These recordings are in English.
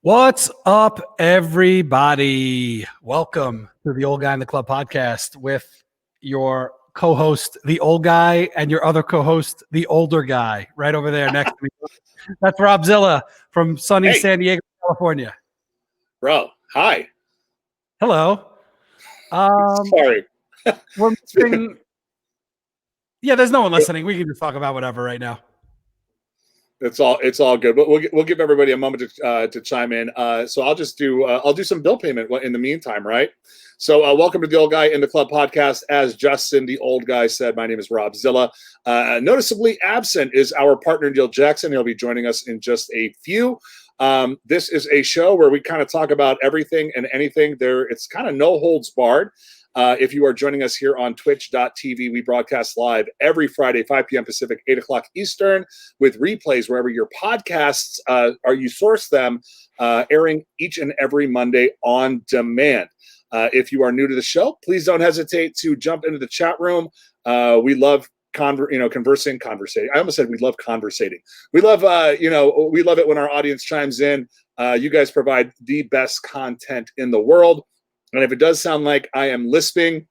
What's up, everybody? Welcome to the Old Guy in the Club podcast with your co-host, the old guy, and your other co-host, the older guy, right over there next to me. That's Rob Zilla from sunny San Diego, California. Bro, hi. Hello. Sorry. We're missing. Yeah, there's no one listening. We can just talk about whatever right now. It's all good. But we'll give everybody a moment to chime in. So I'll do some bill payment in the meantime, right? So welcome to the Old Guy in the Club podcast. As Justin, the old guy, said, my name is Rob Zilla. Noticeably absent is our partner Neil Jackson. He'll be joining us in just a few. This is a show where we kind of talk about everything and anything. It's kind of no holds barred. If you are joining us here on twitch.tv, we broadcast live every Friday, 5 p.m. Pacific, 8 o'clock Eastern, with replays wherever your podcasts you source them, airing each and every Monday on demand. If you are new to the show, please don't hesitate to jump into the chat room. We love conversating. I almost said we love conversating. We love, we love it when our audience chimes in. You guys provide the best content in the world. And if it does sound like I am lisping,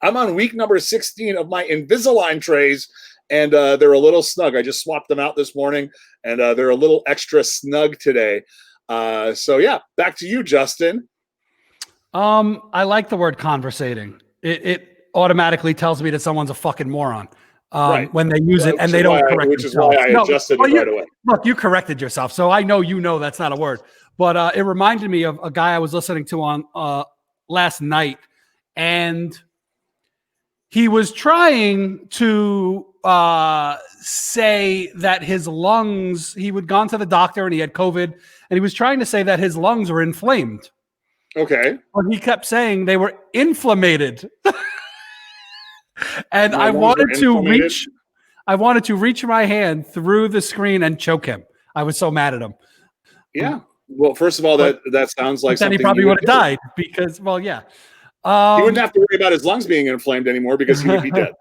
I'm on week number 16 of my Invisalign trays, and they're a little snug. I just swapped them out this morning, and they're a little extra snug today. So yeah, back to you, Justin. I like the word conversating. It automatically tells me that someone's a fucking moron Right. when they use it and they don't correct which themselves. Which is why I adjusted it right away. Look, you corrected yourself, so I know that's not a word. But it reminded me of a guy I was listening to on last night, and he was trying to say that his lungs, he had gone to the doctor and he had COVID, and he was trying to say that his lungs were inflamed. Okay. But he kept saying they were inflammated. And I wanted to reach my hand through the screen and choke him. I was so mad at him. Yeah. Well, first of all, that sounds like then something he probably would have died because, well, yeah. He wouldn't have to worry about his lungs being inflamed anymore because he would be dead.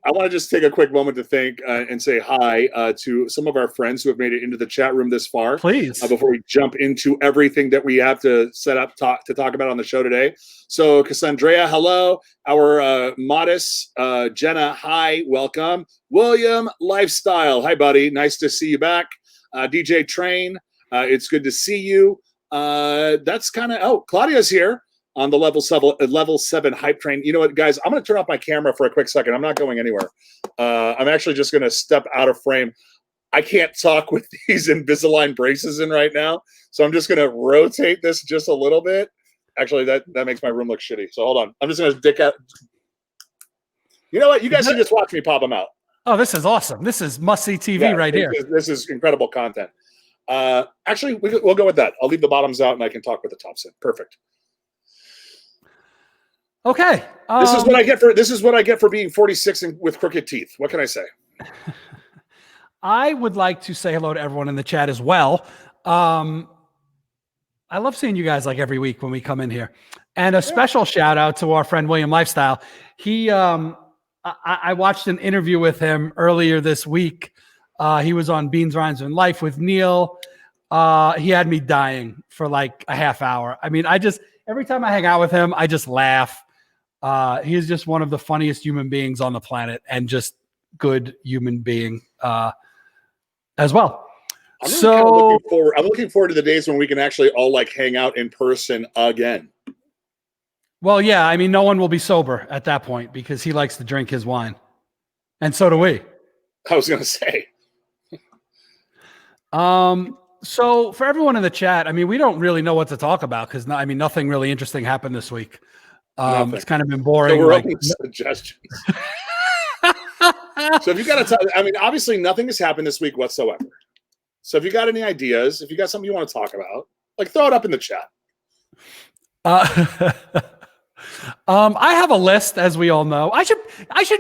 I want to just take a quick moment to thank and say hi to some of our friends who have made it into the chat room this far. Please. Before we jump into everything that we have to set up to talk about on the show today. So Cassandra, hello. Our Modest, Jenna, hi, welcome. William Lifestyle, hi, buddy. Nice to see you back. DJ Train, it's good to see you. That's kind of, Claudia's here on the level 7 hype train. You know what, guys? I'm going to turn off my camera for a quick second. I'm not going anywhere. I'm actually just going to step out of frame. I can't talk with these Invisalign braces in right now, so I'm just going to rotate this just a little bit. Actually, that makes my room look shitty. So hold on. I'm just going to dick out. You know what? You guys can just watch me pop them out. Oh, this is awesome. This is must-see TV right here. This is incredible content. Actually, we'll go with that. I'll leave the bottoms out, and I can talk with the tops in. Perfect. Okay. This is what I get for being 46 and with crooked teeth. What can I say? I would like to say hello to everyone in the chat as well. I love seeing you guys like every week when we come in here. And a special shout out to our friend William Lifestyle. He I watched an interview with him earlier this week. He was on Beans, Rhymes, and Life with Neil. He had me dying for like a half hour. I mean, every time I hang out with him, I just laugh. He is just one of the funniest human beings on the planet and just good human being as well. I'm looking forward to the days when we can actually all like hang out in person again. Well, yeah, I mean, no one will be sober at that point because he likes to drink his wine. And so do we. I was going to say. So for everyone in the chat, I mean, we don't really know what to talk about because nothing really interesting happened this week. It's kind of been boring. So we're open to suggestions. So if you got to, obviously nothing has happened this week whatsoever. So if you got any ideas, if you got something you want to talk about, like throw it up in the chat. I have a list, as we all know. I should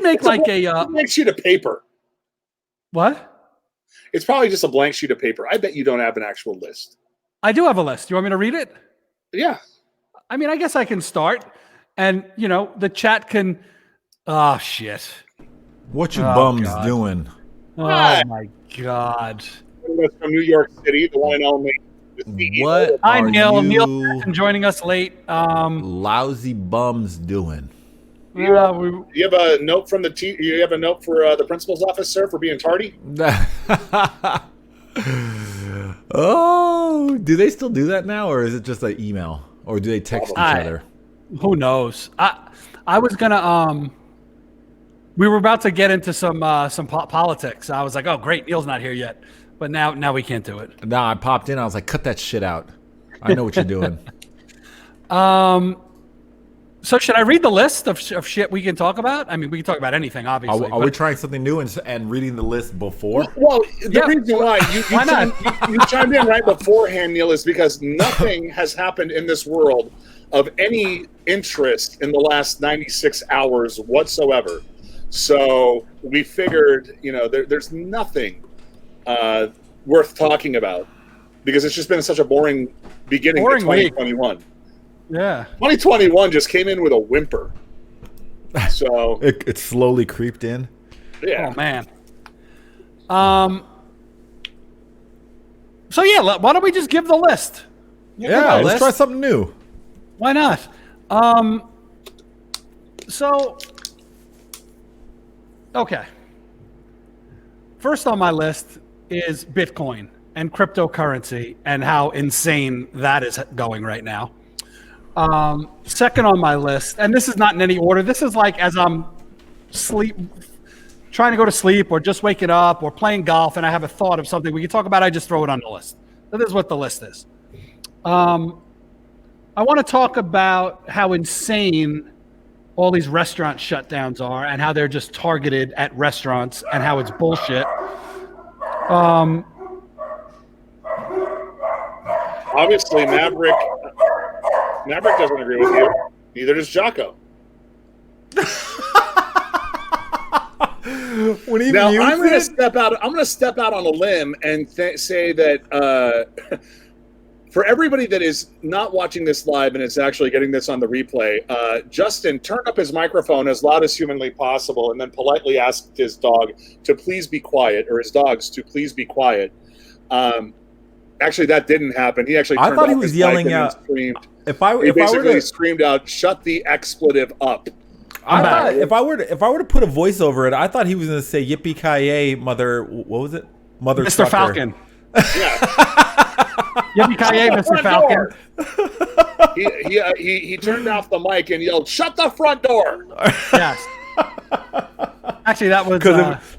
make a blank sheet of paper. What? It's probably just a blank sheet of paper. I bet you don't have an actual list. I do have a list. You want me to read it? Yeah. I mean, I guess I can start. And, the chat can... Oh, shit. What you bums doing? Oh, my God. joining us from New York City, the one and only. The CEO What of- Hi, are Neil. Neil you Jackson joining us late. lousy bums doing? Yeah, we, You have a note from you have a note for the principal's office, sir, for being tardy? Oh, do they still do that now, or is it just an email, or do they text each other? who knows? I was gonna we were about to get into some politics. I was like, oh great, Neil's not here yet, but now we can't do it. No, I popped in. I was like, cut that shit out. I know what you're doing. So should I read the list of shit we can talk about? I mean, we can talk about anything, obviously. Are we trying something new and reading the list before? Well, the Yeah. reason why Why not? you chimed in right beforehand, Neil, is because nothing has happened in this world of any interest in the last 96 hours whatsoever. So we figured, there's nothing worth talking about because it's just been such a boring beginning to Boring week. 2021. Yeah. 2021 just came in with a whimper. So It slowly creeped in. yeah. Oh man. So yeah, why don't we just give the list? Yeah, let's list. try something new. Why not? So, okay. First on my list is Bitcoin and cryptocurrency and how insane that is going right now. Second on my list, and this is not in any order. This is like as I'm trying to go to sleep or just waking up or playing golf and I have a thought of something we can talk about, I just throw it on the list. So this is what the list is. I want to talk about how insane all these restaurant shutdowns are and how they're just targeted at restaurants and how it's bullshit. Obviously, Maverick doesn't agree with you. Neither does Jocko. When he Now mutes I'm going to it- step out. I'm going to step out on a limb and say that for everybody that is not watching this live and is actually getting this on the replay, Justin turned up his microphone as loud as humanly possible, and then politely asked his dog to please be quiet, or his dogs to please be quiet. Actually, that didn't happen. He actually. I Turned thought he off was his mic yelling and then out- Screamed. if I He were basically to screamed out, "Shut the expletive up!" I back. thought if I were to put a voice over it, I thought he was going to say "Yippee ki mother." What was it? Mother Mr. trucker. Falcon. Yeah. Yippee-ki-yay, Mr. Front Falcon. door. He turned off the mic and yelled, "Shut the front door!" Yes. Actually, that was.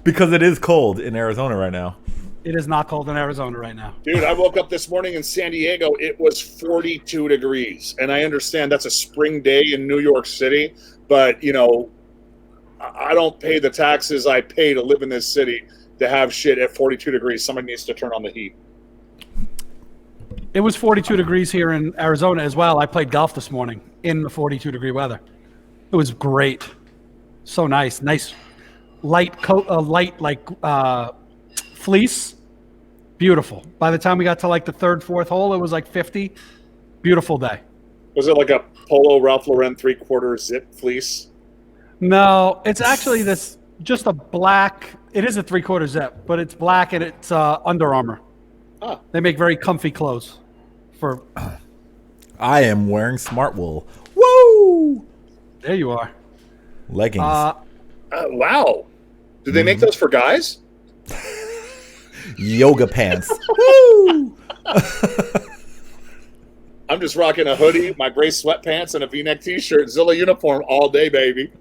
Because it is cold in Arizona right now. It is not cold in Arizona right now. Dude, I woke up this morning in San Diego. It was 42 degrees, and I understand that's a spring day in New York City, but I don't pay the taxes I pay to live in this city to have shit at 42 degrees. Somebody needs to turn on the heat. It was 42 degrees here in Arizona as well. I played golf this morning in the 42 degree weather. It was great. So nice. Nice light coat, fleece. Beautiful. By the time we got to like the third, fourth hole, it was like 50. Beautiful day. Was it like a Polo Ralph Lauren 3/4 zip fleece? No, it's actually just a black, it is a 3/4 zip, but it's black and it's Under Armour. Ah. They make very comfy clothes for, I am wearing smart wool. Woo! there you are. Leggings. Wow. Did they make those for guys? Yoga pants. Woo! I'm just rocking a hoodie, my gray sweatpants, and a V-neck T-shirt. Zilla uniform all day, baby.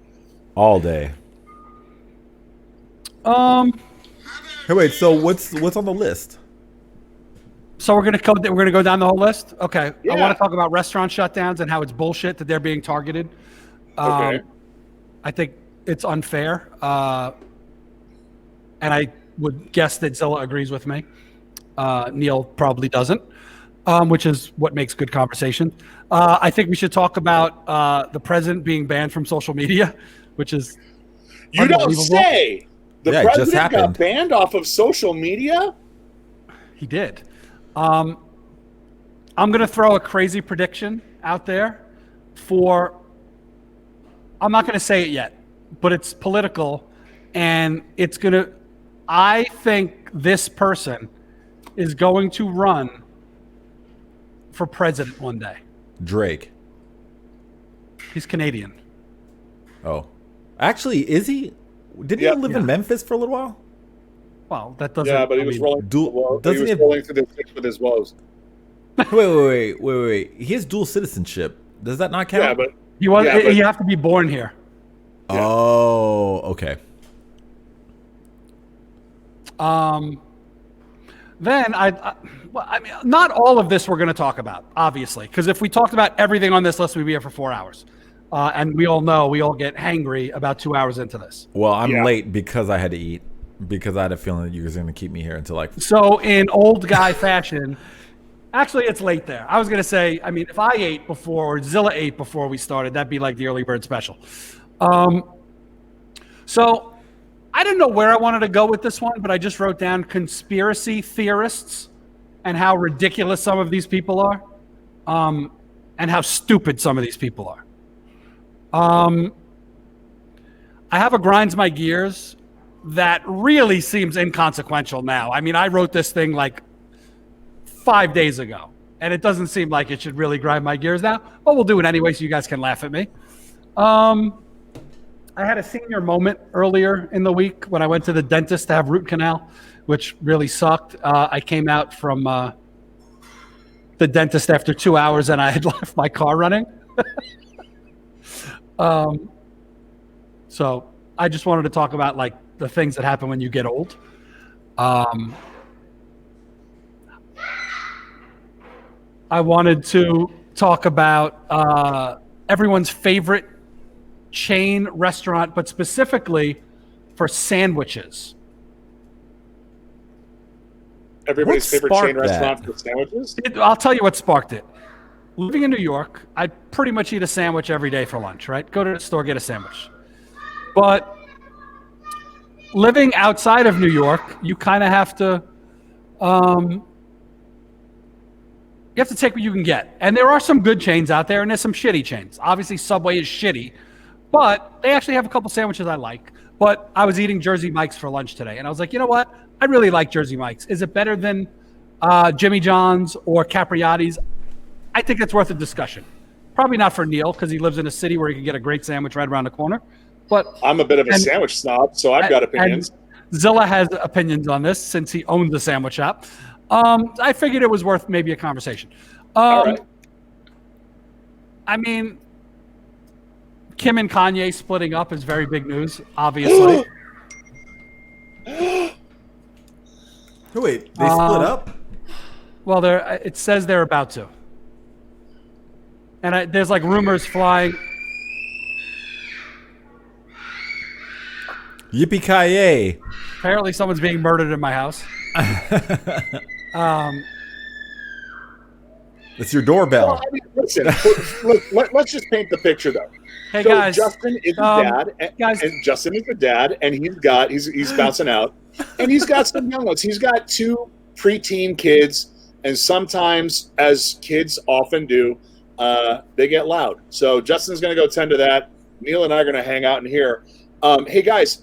All day. Hey, wait. So what's on the list? So we're gonna go down the whole list. Okay. Yeah. I want to talk about restaurant shutdowns and how it's bullshit that they're being targeted. Okay. I think it's unfair, and I would guess that Zilla agrees with me. Neil probably doesn't, which is what makes good conversation. I think we should talk about the president being banned from social media, which is You don't unbelievable. say. The Yeah, it just president got happened. banned off of social media? He did. I'm going to throw a crazy prediction out there for, I'm not going to say it yet, but it's political and it's going to, I think this person is going to run for president one day? Drake. He's Canadian. Oh, actually, is he? Didn't Yeah. he live in Memphis for a little while? Well, that doesn't. Yeah, but he I was mean, rolling. He doesn't was he have- rolling through the six with his woes. Wait. He has dual citizenship. Does that not count? Yeah, but You want? Yeah, but- you have to be born here. Oh, okay. Then well, I mean, not all of this we're going to talk about, obviously, because if we talked about everything on this list, we'd be here for 4 hours. And we all know we all get hangry about 2 hours into this. Well, I'm Yeah. late because I had to eat. Because I had a feeling that you guys were going to keep me here until like. So in old guy fashion, actually, it's late there. I was going to say, I mean, if I ate before or Zilla ate before we started, that'd be like the early bird special. So I didn't know where I wanted to go with this one, but I just wrote down conspiracy theorists and how ridiculous some of these people are, and how stupid some of these people are. I have a grinds my gears that really seems inconsequential now. I mean, I wrote this thing like 5 days ago, and it doesn't seem like it should really grind my gears now, but we'll do it anyway so you guys can laugh at me. I had a senior moment earlier in the week when I went to the dentist to have root canal, which really sucked. I came out from the dentist after 2 hours and I had left my car running. So I just wanted to talk about like the things that happen when you get old. I wanted to talk about everyone's favorite chain restaurant, but specifically for sandwiches. everybody's What favorite chain sparked that? restaurant for sandwiches. I'll tell you what sparked it. Living in New York, I pretty much eat a sandwich every day for lunch, right? Go to the store, get a sandwich. But living outside of New York, you kind of have to take what you can get. And there are some good chains out there, and there's some shitty chains. Obviously, Subway is shitty, but they actually have a couple sandwiches I like. But I was eating Jersey Mike's for lunch today, and I was like, you know what? I really like Jersey Mike's. Is it better than Jimmy John's or Capriati's? I think it's worth a discussion. Probably not for Neil, because he lives in a city where he can get a great sandwich right around the corner. But I'm a bit of a sandwich snob, so I've got opinions. and Zilla has opinions on this since he owns the sandwich shop. I figured it was worth maybe a conversation. All right. I mean, Kim and Kanye splitting up is very big news, obviously. Wait, they split up? Well, it says they're about to. And there's like rumors flying. Yippee-ki-yay. Apparently someone's being murdered in my house. It's your doorbell. Well, I mean, listen, let's just paint the picture, though. Hey, So guys. Justin is a dad, and Justin is a dad, and he's bouncing out, and he's got some young ones. He's got 2 preteen kids, and sometimes, as kids often do, they get loud. So Justin's going to go tend to that. Neil and I are going to hang out in here. Hey guys,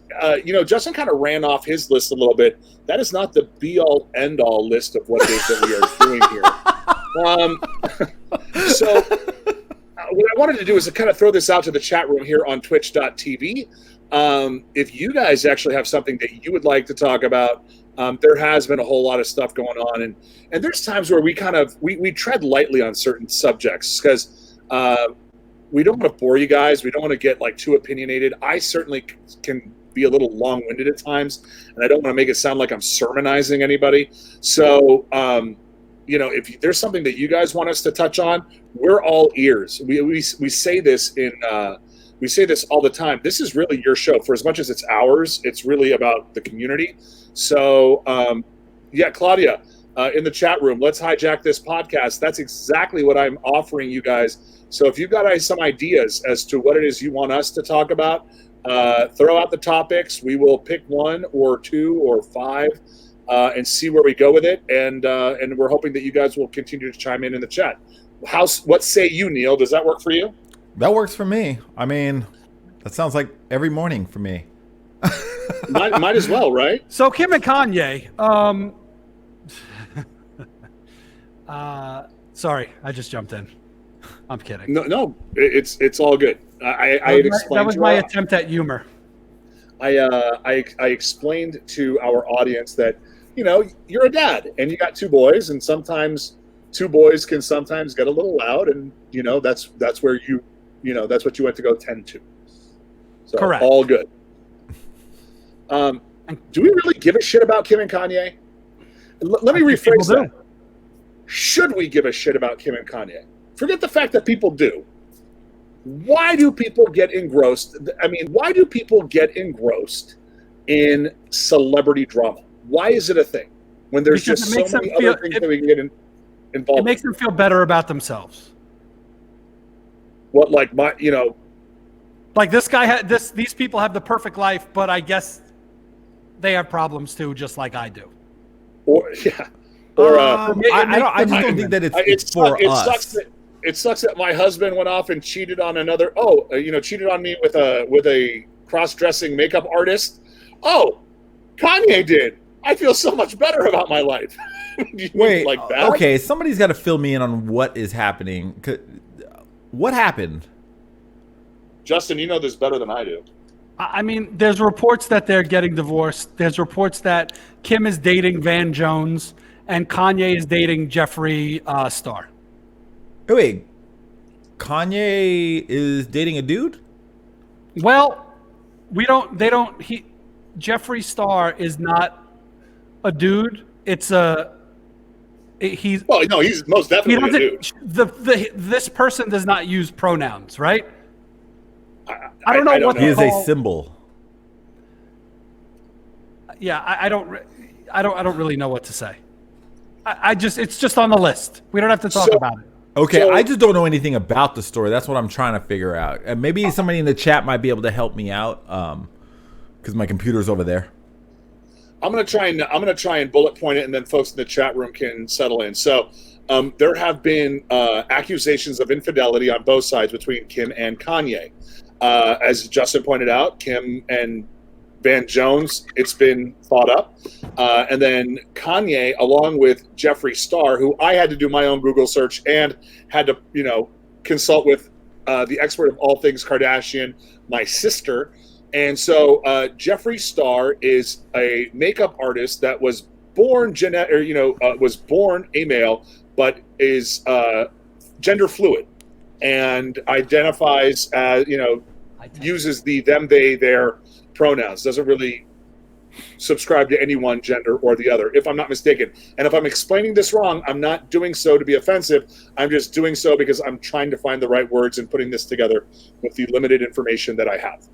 Justin kind of ran off his list a little bit. That is not the be-all, end-all list of what it is that we are doing here. So what I wanted to do is to kind of throw this out to the chat room here on twitch.tv. If you guys actually have something that you would like to talk about, there has been a whole lot of stuff going on. And there's times where we tread lightly on certain subjects because we don't want to bore you guys. We don't want to get like too opinionated. I certainly can be a little long-winded at times, and I don't want to make it sound like I'm sermonizing anybody. So, if there's something that you guys want us to touch on, we're all ears. We say this we say this all the time. This is really your show. For as much as it's ours, it's really about the community. So, Claudia, in the chat room, let's hijack this podcast. That's exactly what I'm offering you guys. So if you've got some ideas as to what it is you want us to talk about, throw out the topics. We will pick 1 or 2 or 5 and see where we go with it. And we're hoping that you guys will continue to chime in the chat. What say you, Neil? Does that work for you? That works for me. I mean, that sounds like every morning for me. might as well, right? So Kim and Kanye, Sorry, I just jumped in. I'm kidding. No, it's all good. I had explained. That was my attempt at humor. I explained to our audience that, you know, you're a dad and you got two boys, and sometimes two boys can sometimes get a little loud, and you know that's where that's what you went to go tend to. So, correct. All good. Do we really give a shit about Kim and Kanye? Let me rephrase that. Should we give a shit about Kim and Kanye? Forget the fact that people do. Why do people get engrossed? I mean, why do people get engrossed in celebrity drama? Why is it a thing when there's Because just so many other things that we can get involved? It makes them feel better about themselves. What, like like this guy had this. These people have the perfect life, but I guess they have problems too, just like I do. Or yeah, or I just don't think that it's for us. It sucks that my husband went off and cheated on another. Cheated on me with a cross-dressing makeup artist. Oh, Kanye did. I feel so much better about my life. Wait, like that? Okay, somebody's got to fill me in on what is happening. What happened? Justin, you know this better than I do. I mean, there's reports that they're getting divorced. There's reports that Kim is dating Van Jones and Kanye is dating Jeffree Star. Wait, Kanye is dating a dude? Well, Jeffree Star is not a dude. He's most definitely a dude. This person does not use pronouns, right? I don't know what he is a symbol. Yeah, I don't really know what to say. It's just on the list. We don't have to talk about it. Okay, I just don't know anything about the story. That's what I'm trying to figure out. And maybe somebody in the chat might be able to help me out, because my computer's over there. I'm gonna try and bullet point it, and then folks in the chat room can settle in. So, there have been accusations of infidelity on both sides between Kim and Kanye. As Justin pointed out, Kim and Van Jones, it's been thought up. And then Kanye, along with Jeffree Star, who I had to do my own Google search and had to, consult with the expert of all things Kardashian, my sister. And so Jeffree Star is a makeup artist that was born was born a male, but is gender fluid and identifies as, uses the them, they, their pronouns, doesn't really subscribe to any one gender or the other, if I'm not mistaken. And if I'm explaining this wrong, I'm not doing so to be offensive. I'm just doing so because I'm trying to find the right words and putting this together with the limited information that I have.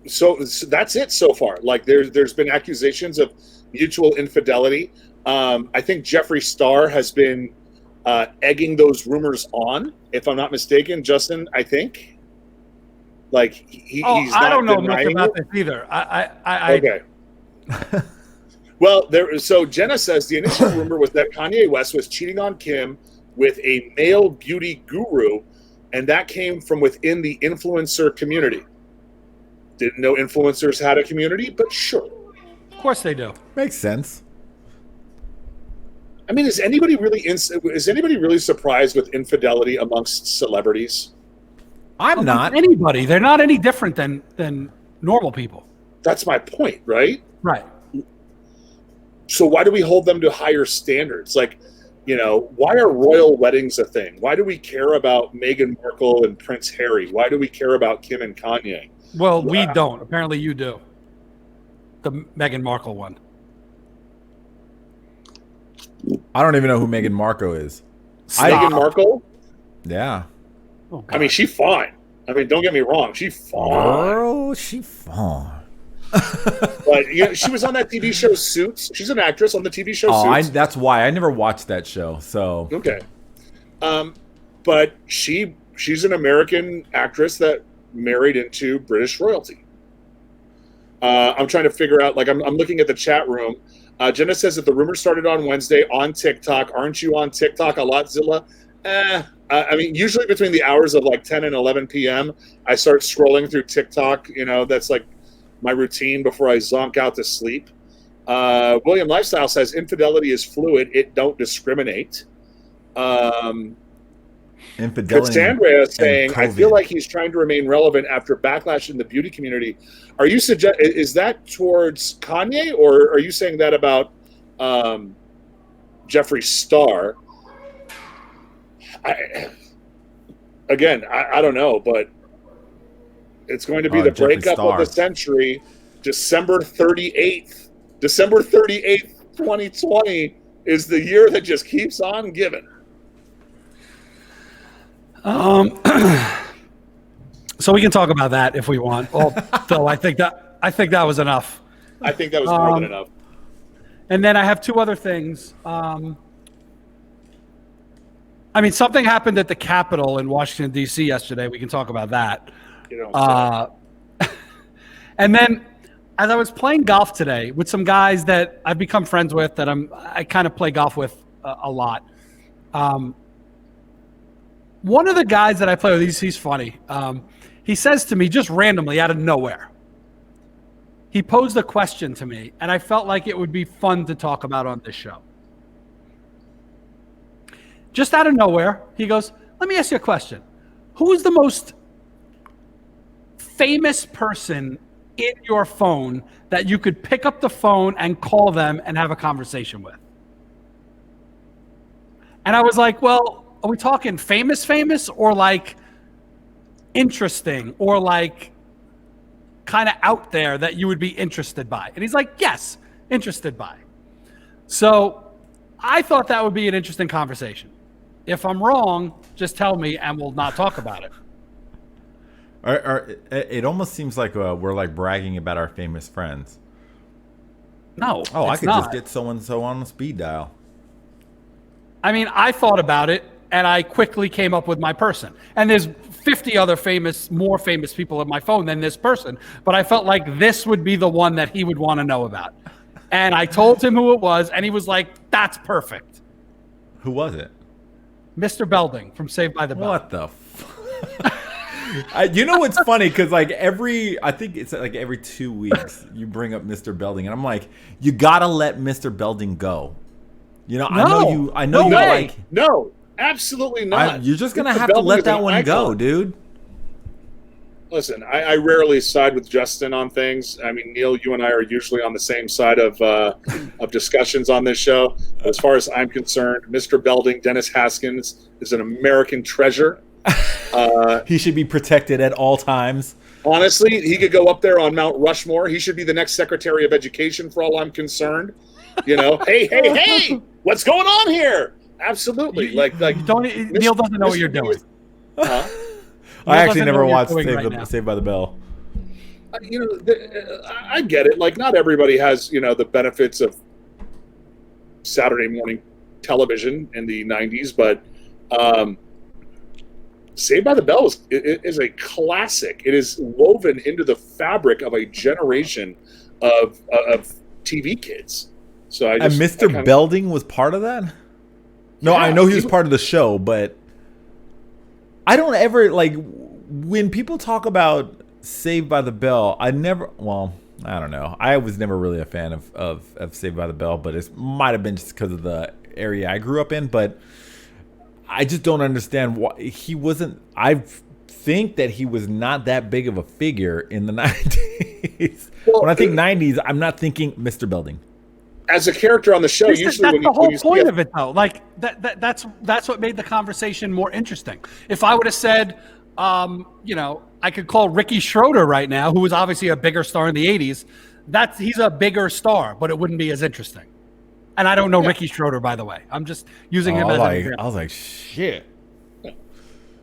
So that's it so far. Like there's been accusations of mutual infidelity. I think Jeffree Star has been egging those rumors on, if I'm not mistaken. Justin, I think. Like he's not. I don't know much denying about it. this either. Okay. Well, so Jenna says the initial rumor was that Kanye West was cheating on Kim with a male beauty guru, and that came from within the influencer community. Didn't know influencers had a community, but sure. Of course they do. Makes sense. I mean, is anybody really surprised with infidelity amongst celebrities? I'm not. Anybody. They're not any different than normal people. That's my point, right? Right. So why do we hold them to higher standards? Like, why are royal weddings a thing? Why do we care about Meghan Markle and Prince Harry? Why do we care about Kim and Kanye? Well, we don't. Apparently you do. The Meghan Markle one. I don't even know who Meghan Markle is. Meghan Markle? Yeah. Oh, I mean, she's fine. I mean, don't get me wrong. She's fine. Girl, she fine. But she was on that TV show Suits. She's an actress on the TV show Suits. That's why I never watched that show. So okay, but she's an American actress that married into British royalty. I'm trying to figure out. Like, I'm looking at the chat room. Jenna says that the rumor started on Wednesday on TikTok. Aren't you on TikTok a lot, Zilla? I mean, usually between the hours of like 10 and 11 p.m., I start scrolling through TikTok. That's like my routine before I zonk out to sleep. William Lifestyle says infidelity is fluid. It don't discriminate. Infidelity. Cassandra is saying, I feel COVID. like he's trying to remain relevant after backlash in the beauty community. Are you is that towards Kanye, or are you saying that about Jeffree Star? I don't know, but it's going to be the Jeffree breakup Star. of the century, December 38th. December 38th, 2020 is the year that just keeps on giving. So we can talk about that if we want. Well, Phil, I think that was enough. I think that was more than enough. And then I have two other things. I mean, something happened at the Capitol in Washington, D.C. yesterday. We can talk about that. You know, And then as I was playing golf today with some guys that I've become friends with, that I kind of play golf with a lot. One of the guys that I play with, he's funny. He says to me just randomly out of nowhere, he posed a question to me, and I felt like it would be fun to talk about on this show. Just out of nowhere, he goes, let me ask you a question. Who's the most famous person in your phone that you could pick up the phone and call them and have a conversation with? And I was like, well, are we talking famous, or like interesting, or like kind of out there that you would be interested by? And he's like, yes, interested by. So I thought that would be an interesting conversation. If I'm wrong, just tell me and we'll not talk about it. It almost seems like we're like bragging about our famous friends. No. Oh, I it's could not. just get so-and-so on the speed dial. I mean, I thought about it, and I quickly came up with my person. And there's 50 other more famous people on my phone than this person. But I felt like this would be the one that he would want to know about. And I told him who it was, and he was like, that's perfect. Who was it? Mr. Belding from Saved by the Bell. What the you know what's funny? Because like I think it's like every 2 weeks you bring up Mr. Belding, and I'm like, you gotta let Mr. Belding go. You know, No. I know No you way. like. No, absolutely not. You're just gonna Mr. have to Belding let is an that one go, icon. dude. Listen, I rarely side with Justin on things. I mean, Neil, you and I are usually on the same side of discussions on this show. As far as I'm concerned, Mr. Belding, Dennis Haskins, is an American treasure. He should be protected at all times. Honestly, he could go up there on Mount Rushmore. He should be the next Secretary of Education, for all I'm concerned. You know, hey, what's going on here? Absolutely. Neil doesn't know what you're doing. Huh? I actually doesn't know never what you're watched doing right now. Saved by the Bell. You know, I get it. Like, not everybody has, you know, the benefits of Saturday morning television in the 90s, but Saved by the Bell is a classic. It is woven into the fabric of a generation of TV kids. So And Mr. Belding was part of that? No, Yeah, I know he was part of the show, but I don't ever, like, when people talk about Saved by the Bell, I don't know. I was never really a fan of Saved by the Bell, but it might have been just because of the area I grew up in, but I just don't understand why he wasn't. I think that he was not that big of a figure in the 90s. Well, when I think 90s, I'm not thinking Mr. Belding. As a character on the show, That's usually the whole you point see of it, though. Like that's what made the conversation more interesting. If I would have said, you know, I could call Ricky Schroeder right now, who was obviously a bigger star in the '80s. He's a bigger star, but it wouldn't be as interesting. And I don't know Ricky Schroeder, by the way. I'm just using him as an example. I was like, shit.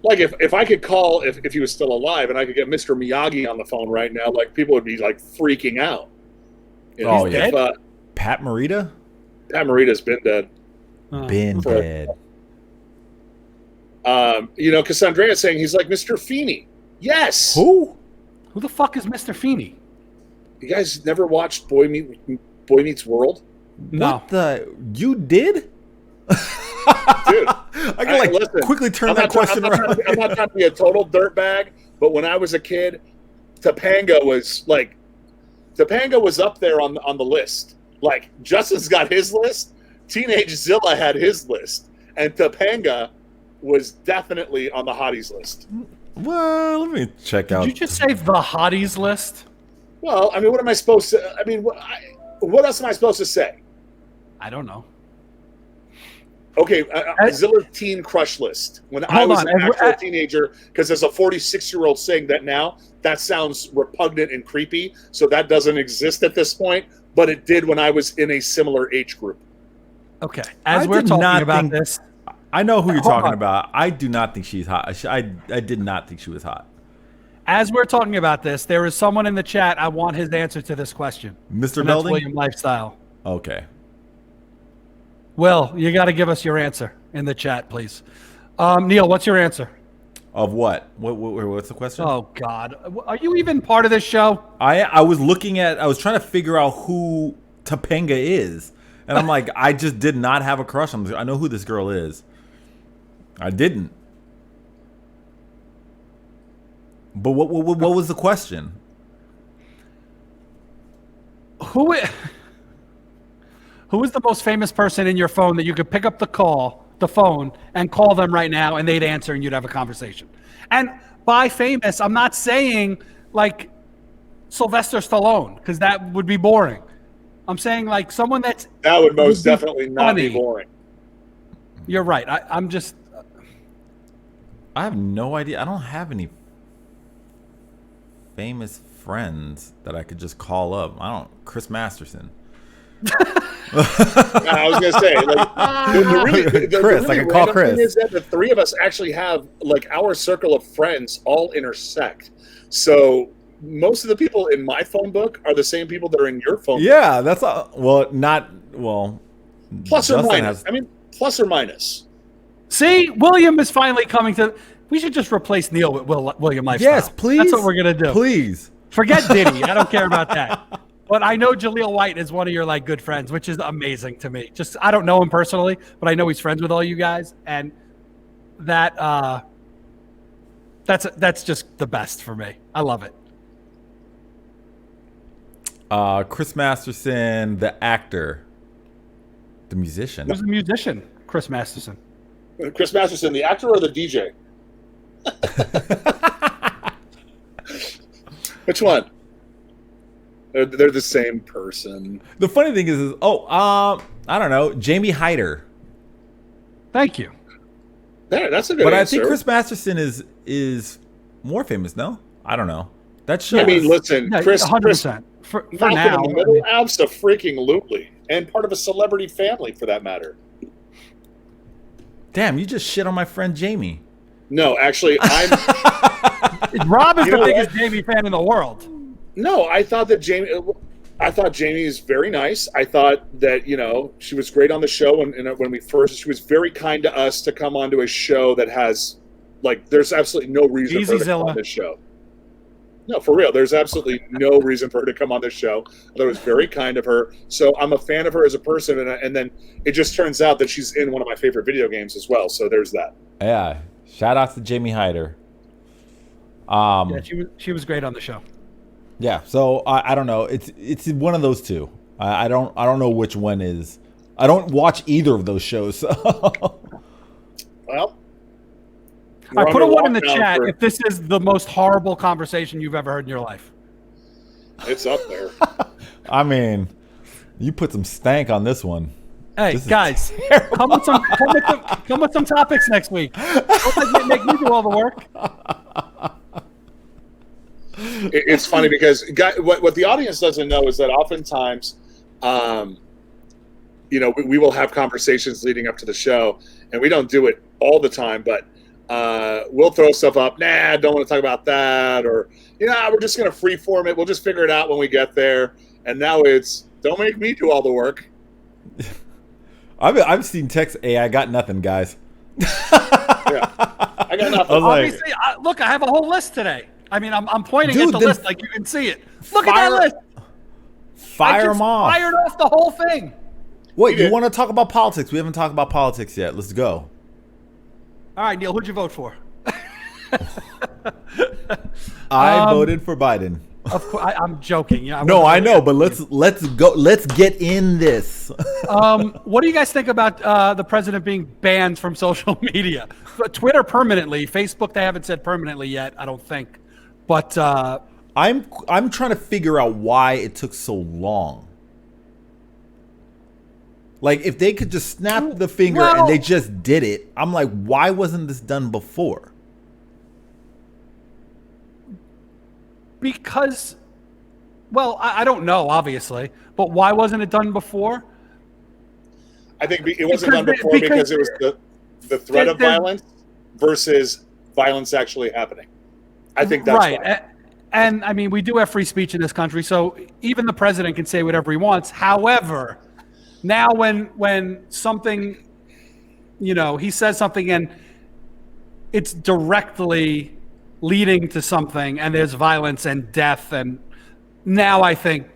like if I could call if he was still alive and I could get Mr. Miyagi on the phone right now, like people would be like freaking out. You know, Oh, He's yeah. dead? Pat Morita? Pat Morita's been dead. Been for- dead. You know, Cassandra saying he's like Mr. Feeney. Yes. Who? Who the fuck is Mr. Feeney? You guys never watched Boy Meets World? No. What the? You did? Dude, I can like listen, quickly turn I'm that not question I'm around. not trying to be a total dirtbag, but when I was a kid, Topanga was up there on the list. Like Justin's got his list, Teenage Zilla had his list, and Topanga was definitely on the hotties list. Well, let me check out. Did you just say the hotties list? Well, I mean, what am I supposed to? I mean, what else am I supposed to say? I don't know. Okay, Zilla's teen crush list. When I Hold was on, an and actual teenager, because there's a 46-year-old saying that now, that sounds repugnant and creepy. So that doesn't exist at this point, but it did when I was in a similar age group. Okay, as I we're did talking not about think- this, I know who you're Hold talking on. about. I do not think she's hot. I did not think she was hot. as we're talking about this, there is someone in the chat. I want his answer to this question. Mr. And that's Belding? William Lifestyle. Okay. Will, you got to give us your answer in the chat, please. Neil, what's your answer? Of what? What's the question? Oh God, are you even part of this show? I was trying to figure out who Topanga is. And I'm like, I just did not have a crush on this. I know who this girl is. I didn't. But what was the question? Who is the most famous person in your phone that you could pick up the phone, and call them right now, and they'd answer, and you'd have a conversation? And by famous, I'm not saying like Sylvester Stallone, because that would be boring. I'm saying like someone that would most be definitely not be funny. boring. You're right. I'm just. I have no idea. I don't have any famous friends that I could just call up. Chris Masterson. I was gonna say, like, Chris, I can call random Chris. thing is that the three of us actually have like our circle of friends all intersect. So most of the people in my phone book are the same people that are in your phone. Yeah, that's plus book. Plus or Justin minus. has- Plus or minus. See, William is finally coming to. We should just replace Neil with William Lifestyle. Yes, please. That's what we're gonna do. Please. Forget Diddy. I don't care about that. But I know Jaleel White is one of your like good friends, which is amazing to me. Just I don't know him personally, but I know he's friends with all you guys, and that's just the best for me. I love it. Chris Masterson, the actor, the musician. Who's the musician? Chris Masterson. Chris Masterson, the actor or the DJ? Which one? They're the same person. The funny thing is I don't know, Jamie Hyder. Thank you. There, that's a good But answer. I think Chris Masterson is more famous. No, I don't know. That shows. I mean, listen, Yeah, Chris 100%. For Malcolm now, in the Middle, abso-freaking-lutely, and part of a celebrity family for that matter. Damn, you just shit on my friend Jamie. No, actually, Rob is You the know biggest what? Jamie fan in the world. No, I thought Jamie is very nice. I thought that, she was great on the show. And when she was very kind to us to come onto a show that has, like, there's absolutely no reason for her to come Easy-Zilla. on this show. No, for real. There's absolutely no reason for her to come on this show. That was very kind of her. So I'm a fan of her as a person. And then it just turns out that she's in one of my favorite video games as well. So there's that. Yeah, shout out to Jamie Hyder. Yeah, she was great on the show. Yeah, so I don't know. It's one of those two. I don't know which one is. I don't watch either of those shows. So. Well, I put a one in the lockdown chat for- if this is the most horrible conversation you've ever heard in your life. It's up there. I mean, you put some stank on this one. Hey This is guys, come with some topics next week. Don't make me do all the work. It's funny because what the audience doesn't know is that oftentimes, we will have conversations leading up to the show, and we don't do it all the time, but we'll throw stuff up. Nah, don't want to talk about that, or we're just gonna freeform it. We'll just figure it out when we get there. And now it's don't make me do all the work. I've seen text. Hey, I got nothing, guys. Yeah, I got nothing. I was like, Obviously, look, I have a whole list today. I mean, I'm pointing Dude, at the then list like you can see it. Look at that list. I fire just them off. Fired off the whole thing. Wait, You you did. want to talk about politics? We haven't talked about politics yet. Let's go. All right, Neil, who'd you vote for? I voted for Biden. Of course, I'm joking. Yeah. No, I know, but let's go. Let's get in this. What do you guys think about the president being banned from social media? Twitter permanently, Facebook they haven't said permanently yet, I don't think. But I'm trying to figure out why it took so long. Like, if they could just snap the finger and they just did it, I'm like, why wasn't this done before? because, well, I don't know, obviously, but why wasn't it done before? I think it wasn't done before because it was the threat of violence versus violence actually happening. I think that's right. why. And I mean, we do have free speech in this country, so even the president can say whatever he wants. However, now when something, he says something and it's directly leading to something, and there's violence and death, and now I think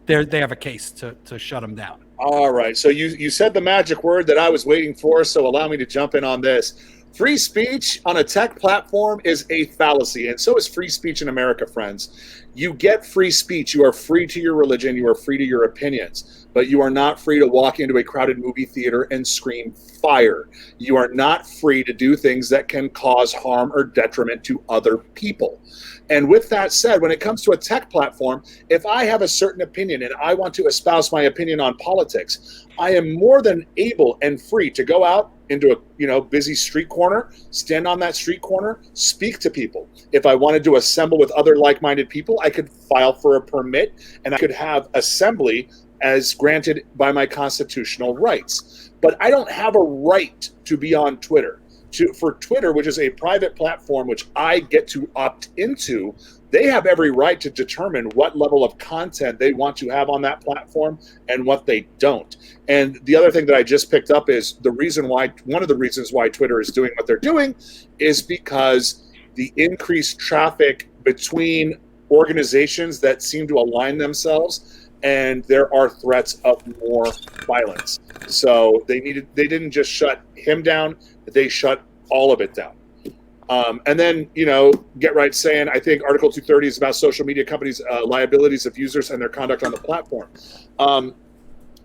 they have a case to shut him down. All right. So you said the magic word that I was waiting for, so allow me to jump in on this. Free speech on a tech platform is a fallacy, and so is free speech in America, friends. You get free speech. You are free to your religion. You are free to your opinions, but you are not free to walk into a crowded movie theater and scream fire. You are not free to do things that can cause harm or detriment to other people. And with that said, when it comes to a tech platform, if I have a certain opinion and I want to espouse my opinion on politics, I am more than able and free to go out into a busy street corner, stand on that street corner, speak to people. If I wanted to assemble with other like-minded people, I could file for a permit and I could have assembly as granted by my constitutional rights. But I don't have a right to be on Twitter. For Twitter, which is a private platform which I get to opt into, they have every right to determine what level of content they want to have on that platform and what they don't. And the other thing that I just picked up is one of the reasons why Twitter is doing what they're doing is because the increased traffic between organizations that seem to align themselves, and there are threats of more violence. So they didn't just shut him down, they shut all of it down. And then, Get Right saying, I think Article 230 is about social media companies' liabilities of users and their conduct on the platform.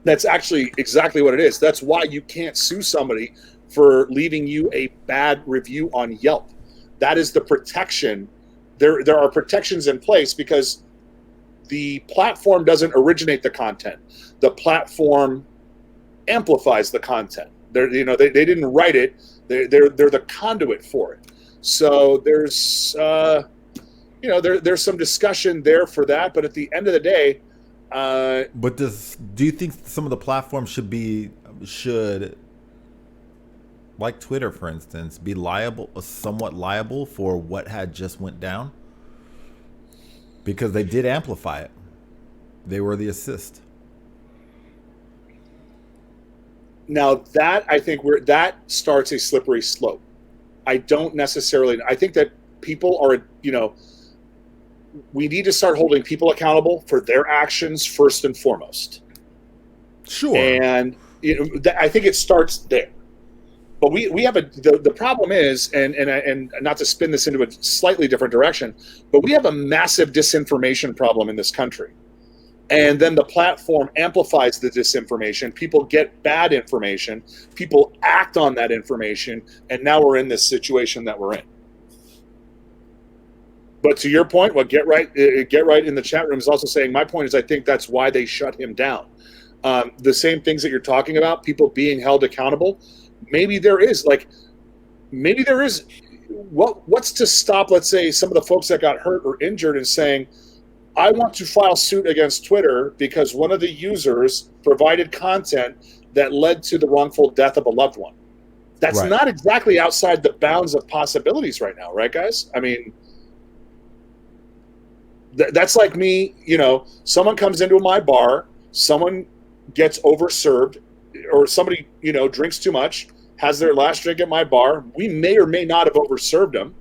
That's actually exactly what it is. That's why you can't sue somebody for leaving you a bad review on Yelp. That is the protection. There are protections in place because the platform doesn't originate the content. The platform amplifies the content. They didn't write it. They're the conduit for it. So there's there's some discussion there for that. But at the end of the day, but do you think some of the platforms should, like Twitter, for instance, be somewhat liable for what had just went down? Because they did amplify it. They were the assist. Now that I think that starts a slippery slope. I don't necessarily. I think that people are, we need to start holding people accountable for their actions first and foremost. Sure. And I think it starts there. But we have the problem is, and not to spin this into a slightly different direction, but we have a massive disinformation problem in this country. And then the platform amplifies the disinformation. People get bad information. People act on that information. And now we're in this situation that we're in. But to your point, what Get Right in the chat room is also saying, my point is I think that's why they shut him down. The same things that you're talking about, people being held accountable. Maybe there is what's to stop, let's say, some of the folks that got hurt or injured and saying, I want to file suit against Twitter because one of the users provided content that led to the wrongful death of a loved one. That's right. Not exactly outside the bounds of possibilities right now, right, guys? I mean, that's like me, someone comes into my bar, someone gets overserved, or somebody, drinks too much, has their last drink at my bar. We may or may not have overserved them,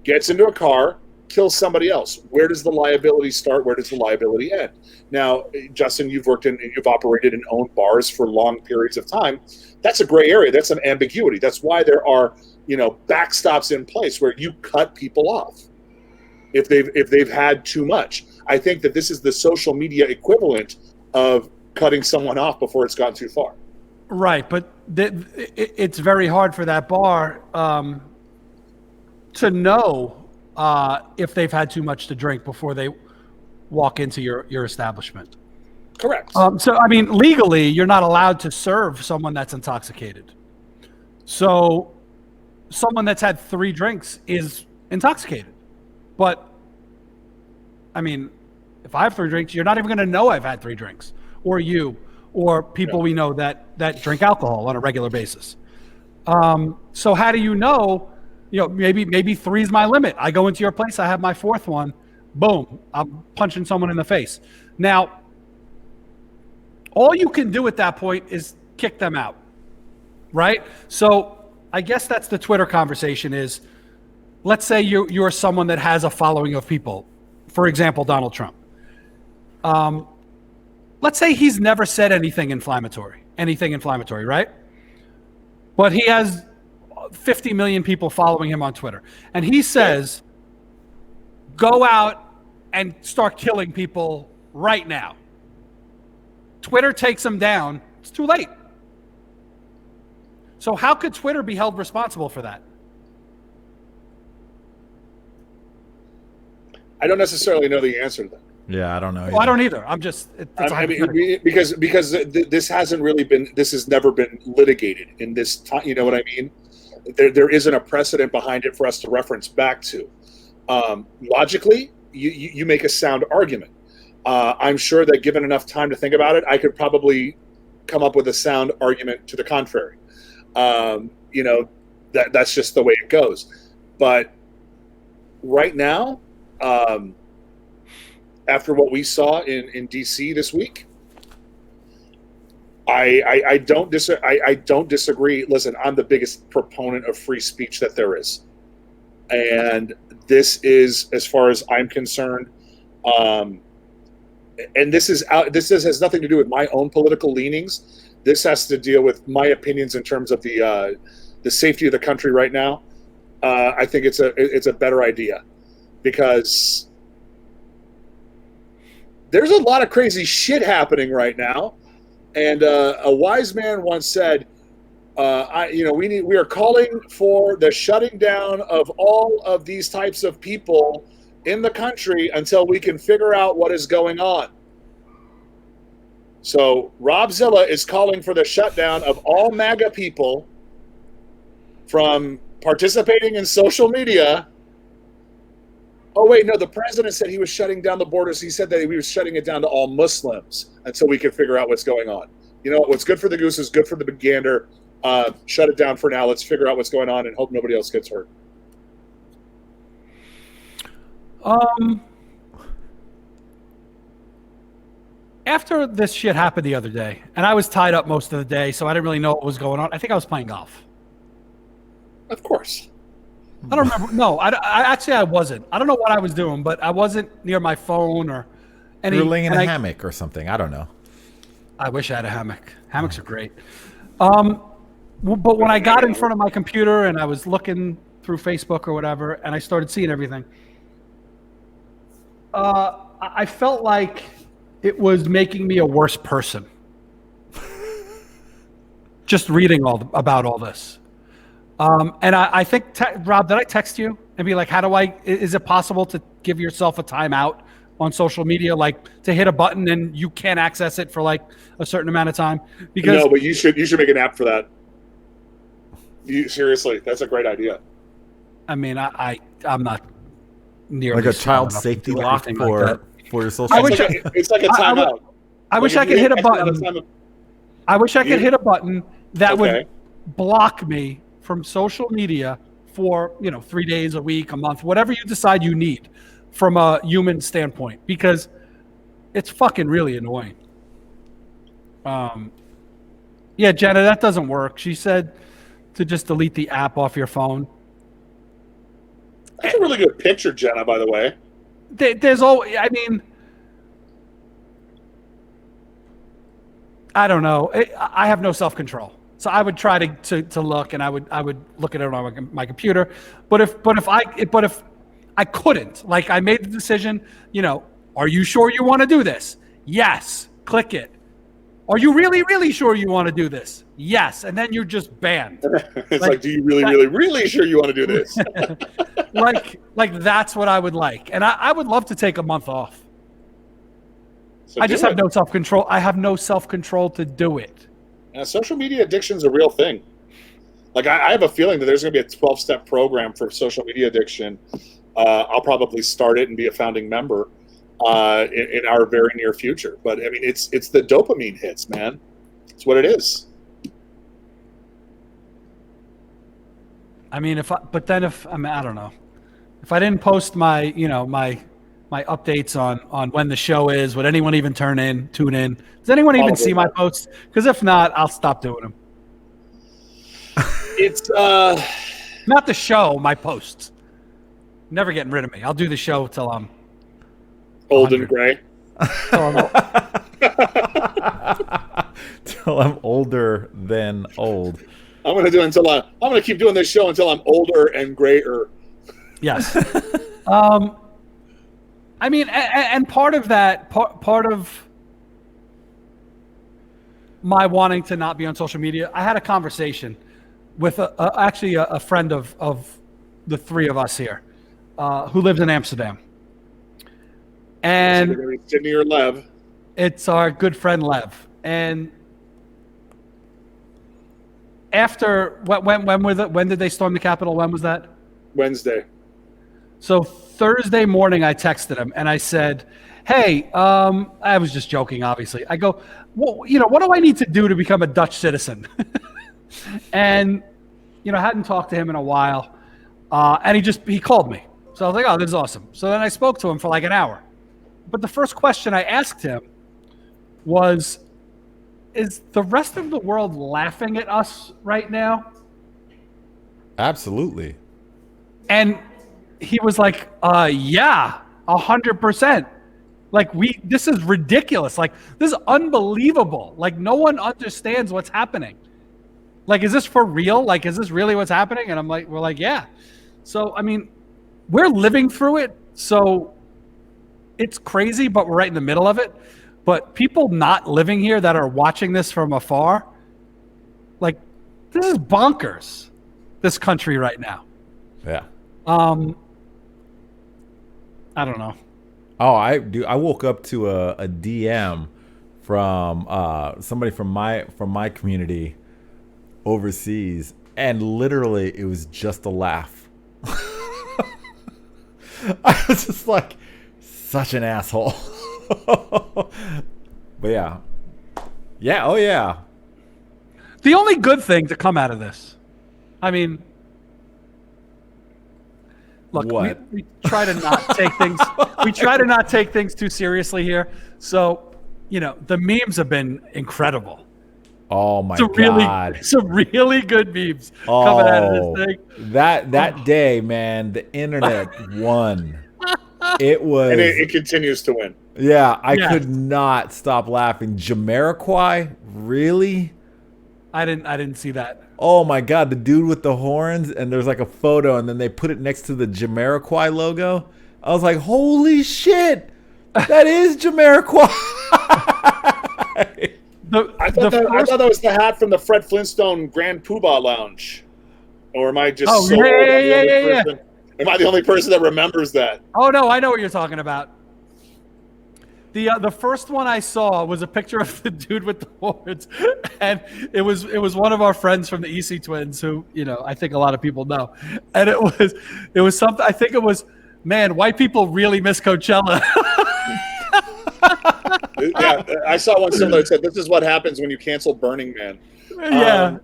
gets into a car, kills somebody else. Where does the liability start? Where does the liability end? Now, Justin, you've operated and owned bars for long periods of time. That's a gray area. That's an ambiguity. That's why there are, backstops in place where you cut people off if they've had too much. I think that this is the social media equivalent of cutting someone off before it's gone too far. Right, but it's very hard for that bar to know if they've had too much to drink before they walk into your establishment. Correct. So, I mean, legally, you're not allowed to serve someone that's intoxicated. So, someone that's had 3 drinks is intoxicated. But, I mean, if I have 3 drinks, you're not even going to know I've had 3 drinks, or you, or people we know that drink alcohol on a regular basis. So, how do you know? You know, maybe 3 is my limit. I go into your place, I have my 4th one, boom, I'm punching someone in the face. Now, all you can do at that point is kick them out, right? So I guess that's the Twitter conversation is, let's say you're someone that has a following of people, for example, Donald Trump. Let's say he's never said anything inflammatory, right? But he has 50 million people following him on Twitter. And he says, go out and start killing people right now. Twitter takes him down. It's too late. So how could Twitter be held responsible for that? I don't necessarily know the answer to that. Yeah, I don't know. Well, I don't either. I'm just. I mean, because this hasn't really been. This has never been litigated in this time. You know what I mean? There isn't a precedent behind it for us to reference back to. Logically, you make a sound argument. I'm sure that given enough time to think about it, I could probably come up with a sound argument to the contrary. You know, that's just the way it goes. But right now, after what we saw in DC this week, I don't disagree. Listen, I'm the biggest proponent of free speech that there is, and this is, as far as I'm concerned, and this has nothing to do with my own political leanings. This has to deal with my opinions in terms of the safety of the country right now. I think it's a better idea, because there's a lot of crazy shit happening right now. And a wise man once said, we are calling for the shutting down of all of these types of people in the country until we can figure out what is going on. So Rob Zilla is calling for the shutdown of all MAGA people from participating in social media. Oh, wait, no, the president said he was shutting down the borders. He said that he was shutting it down to all Muslims until we can figure out what's going on. You know, what's good for the goose is good for the gander. Shut it down for now. Let's figure out what's going on and hope nobody else gets hurt. After this shit happened the other day, and I was tied up most of the day, so I didn't really know what was going on. I think I was playing golf. Of course. I don't remember. No, I wasn't. I don't know what I was doing, but I wasn't near my phone or any. You were laying in a hammock or something. I don't know. I wish I had a hammock. Hammocks are great. But when I got in front of my computer and I was looking through Facebook or whatever, and I started seeing everything, I felt like it was making me a worse person. Just reading about all this. And I think, Rob, did I text you and be like, is it possible to give yourself a timeout on social media, like to hit a button and you can't access it for like a certain amount of time? Because no, but you should make an app for that. Seriously, that's a great idea. I mean, I'm not near like a child safety lock for your social media. It's like a timeout. I wish I could hit a button. I wish I could hit a button that would block me from social media for 3 days, a week, a month, whatever you decide you need from a human standpoint, because it's fucking really annoying. Yeah, Jenna, that doesn't work. She said to just delete the app off your phone. That's a really good picture, Jenna, by the way. There's always, I mean, I don't know. I have no self-control. So I would try to look, and I would look at it on my computer. But if I couldn't, like I made the decision, Are you sure you want to do this? Yes. Click it. Are you really, really sure you want to do this? Yes. And then you're just banned. It's like, do you really sure you want to do this? like that's what I would like. And I would love to take a month off. So I just have no self-control. I have no self-control to do it. Social media addiction is a real thing. Like I have a feeling that there's going to be a 12-step program for social media addiction. I'll probably start it and be a founding member in our very near future. But I mean, it's the dopamine hits, man. It's what it is. I mean, I don't know. If I didn't post my updates on when the show is, would anyone even tune in? Does anyone even see my posts? Because if not, I'll stop doing them. It's not the show, my posts. Never getting rid of me. I'll do the show till I'm old and gray. Till I'm older than old. I'm gonna do it until I'm gonna keep doing this show until I'm older and grayer. Yes. I mean, and part of that, part of my wanting to not be on social media, I had a conversation with actually a friend of the three of us here, who lives in Amsterdam. And Sydney or Lev. It's our good friend Lev. And after when did they storm the Capitol? When was that? Wednesday. So Thursday morning, I texted him and I said, "Hey, I was just joking, obviously. I go, well, what do I need to do to become a Dutch citizen?" And I hadn't talked to him in a while, and he called me. So I was like, "Oh, this is awesome." So then I spoke to him for like an hour. But the first question I asked him was, "Is the rest of the world laughing at us right now?" Absolutely. And he was like, "Yeah, 100%. Like this is ridiculous. Like this is unbelievable. Like no one understands what's happening. Like, is this for real? Like, is this really what's happening?" And we're like, yeah. So, I mean, we're living through it. So it's crazy, but we're right in the middle of it. But people not living here that are watching this from afar, like, this is bonkers, this country right now. Yeah. I don't know. Oh, I woke up to a DM from somebody from my community overseas, and literally it was just a laugh. I was just like, such an asshole. But yeah, oh yeah. The only good thing to come out of this, I mean, look, we try to not take things. We try to not take things too seriously here. So, the memes have been incredible. Oh my God! Some really good memes coming out of this thing. That day, man, the internet won. It was, and it continues to win. Yeah, I could not stop laughing. Jamiroquai, really? I didn't see that. Oh my God, the dude with the horns, and there's like a photo, and then they put it next to the Jamiroquai logo. I was like, holy shit, that is Jamiroquai. I thought that was the hat from the Fred Flintstone Grand Poobah Lounge. Or am I just yeah. Am I the only person that remembers that? Oh no, I know what you're talking about. The first one I saw was a picture of the dude with the horns, and it was one of our friends from the EC Twins who I think a lot of people know, and it was something. I think it was, man, white people really miss Coachella. Yeah, I saw one similar that said, "This is what happens when you cancel Burning Man." Yeah.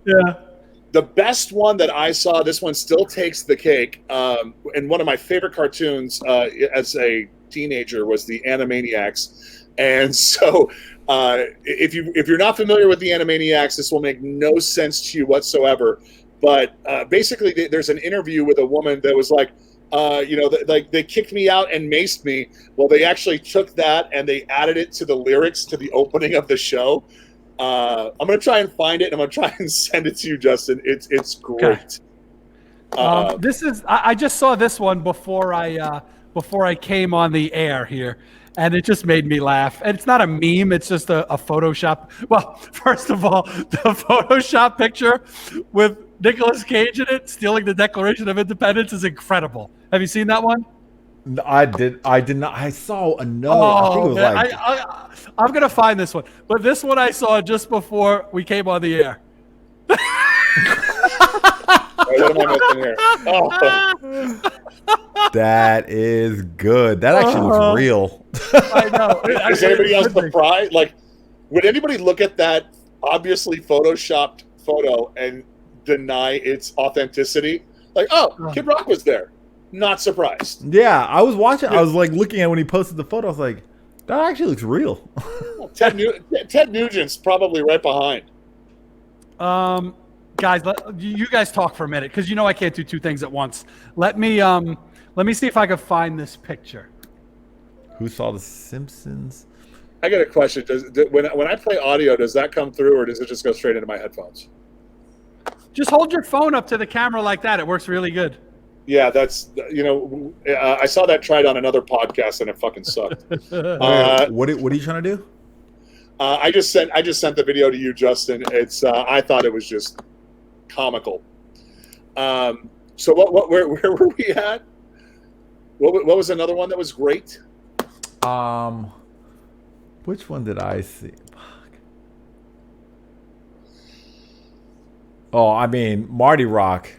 The best one that I saw, this one still takes the cake, and one of my favorite cartoons as a teenager was the Animaniacs. And so if you're not familiar with the Animaniacs, this will make no sense to you whatsoever. But basically, there's an interview with a woman that was like, they kicked me out and maced me. Well, they actually took that and they added it to the lyrics to the opening of the show. I'm going to try and find it, and I'm going to try and send it to you, Justin. It's great. Okay. This is I just saw this one before I came on the air here, and it just made me laugh. And it's not a meme; it's just a Photoshop. Well, first of all, the Photoshop picture with Nicolas Cage in it stealing the Declaration of Independence is incredible. Have you seen that one? I did not. I saw another. I think it was man, like I'm gonna find this one, but this one I saw just before we came on the air. What am I missing here? Oh. that is good. That actually looks real. I know. Is anybody else surprised? Like, would anybody look at that obviously photoshopped photo and deny its authenticity? Like, oh, Kid Rock was there. Not surprised. Yeah, I was watching. I was like looking at when he posted the photo. I was like, that actually looks real. Ted Nugent's probably right behind. Guys, you guys talk for a minute because you know I can't do two things at once. Let me see if I can find this picture. Who saw The Simpsons? I got a question. When I play audio, does that come through, or does it just go straight into my headphones? Just hold your phone up to the camera like that. It works really good. Yeah, that's I saw that tried on another podcast and it fucking sucked. What are you trying to do? I just sent the video to you, Justin. It's I thought it was just comical. So where were we at? What was another one that was great? Which one did I see? Fuck. Oh, I mean Marty Rock.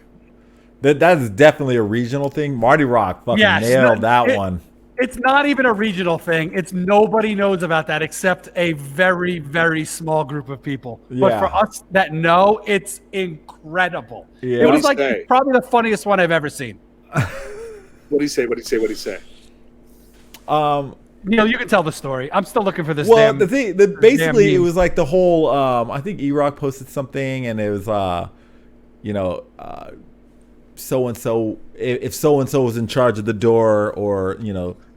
That is definitely a regional thing. Marty Rock fucking nailed that one. It's not even a regional thing. It's nobody knows about that except a very, very small group of people. Yeah. But for us that know, it's incredible. Yeah. It was What'd he like say? probably the funniest one I've ever seen. What do you say? You can tell the story. I'm still looking for this. Well, damn, basically damn it meme. was like the whole. I think E-Rock posted something, and it was so and so. If so and so was in charge of the door, or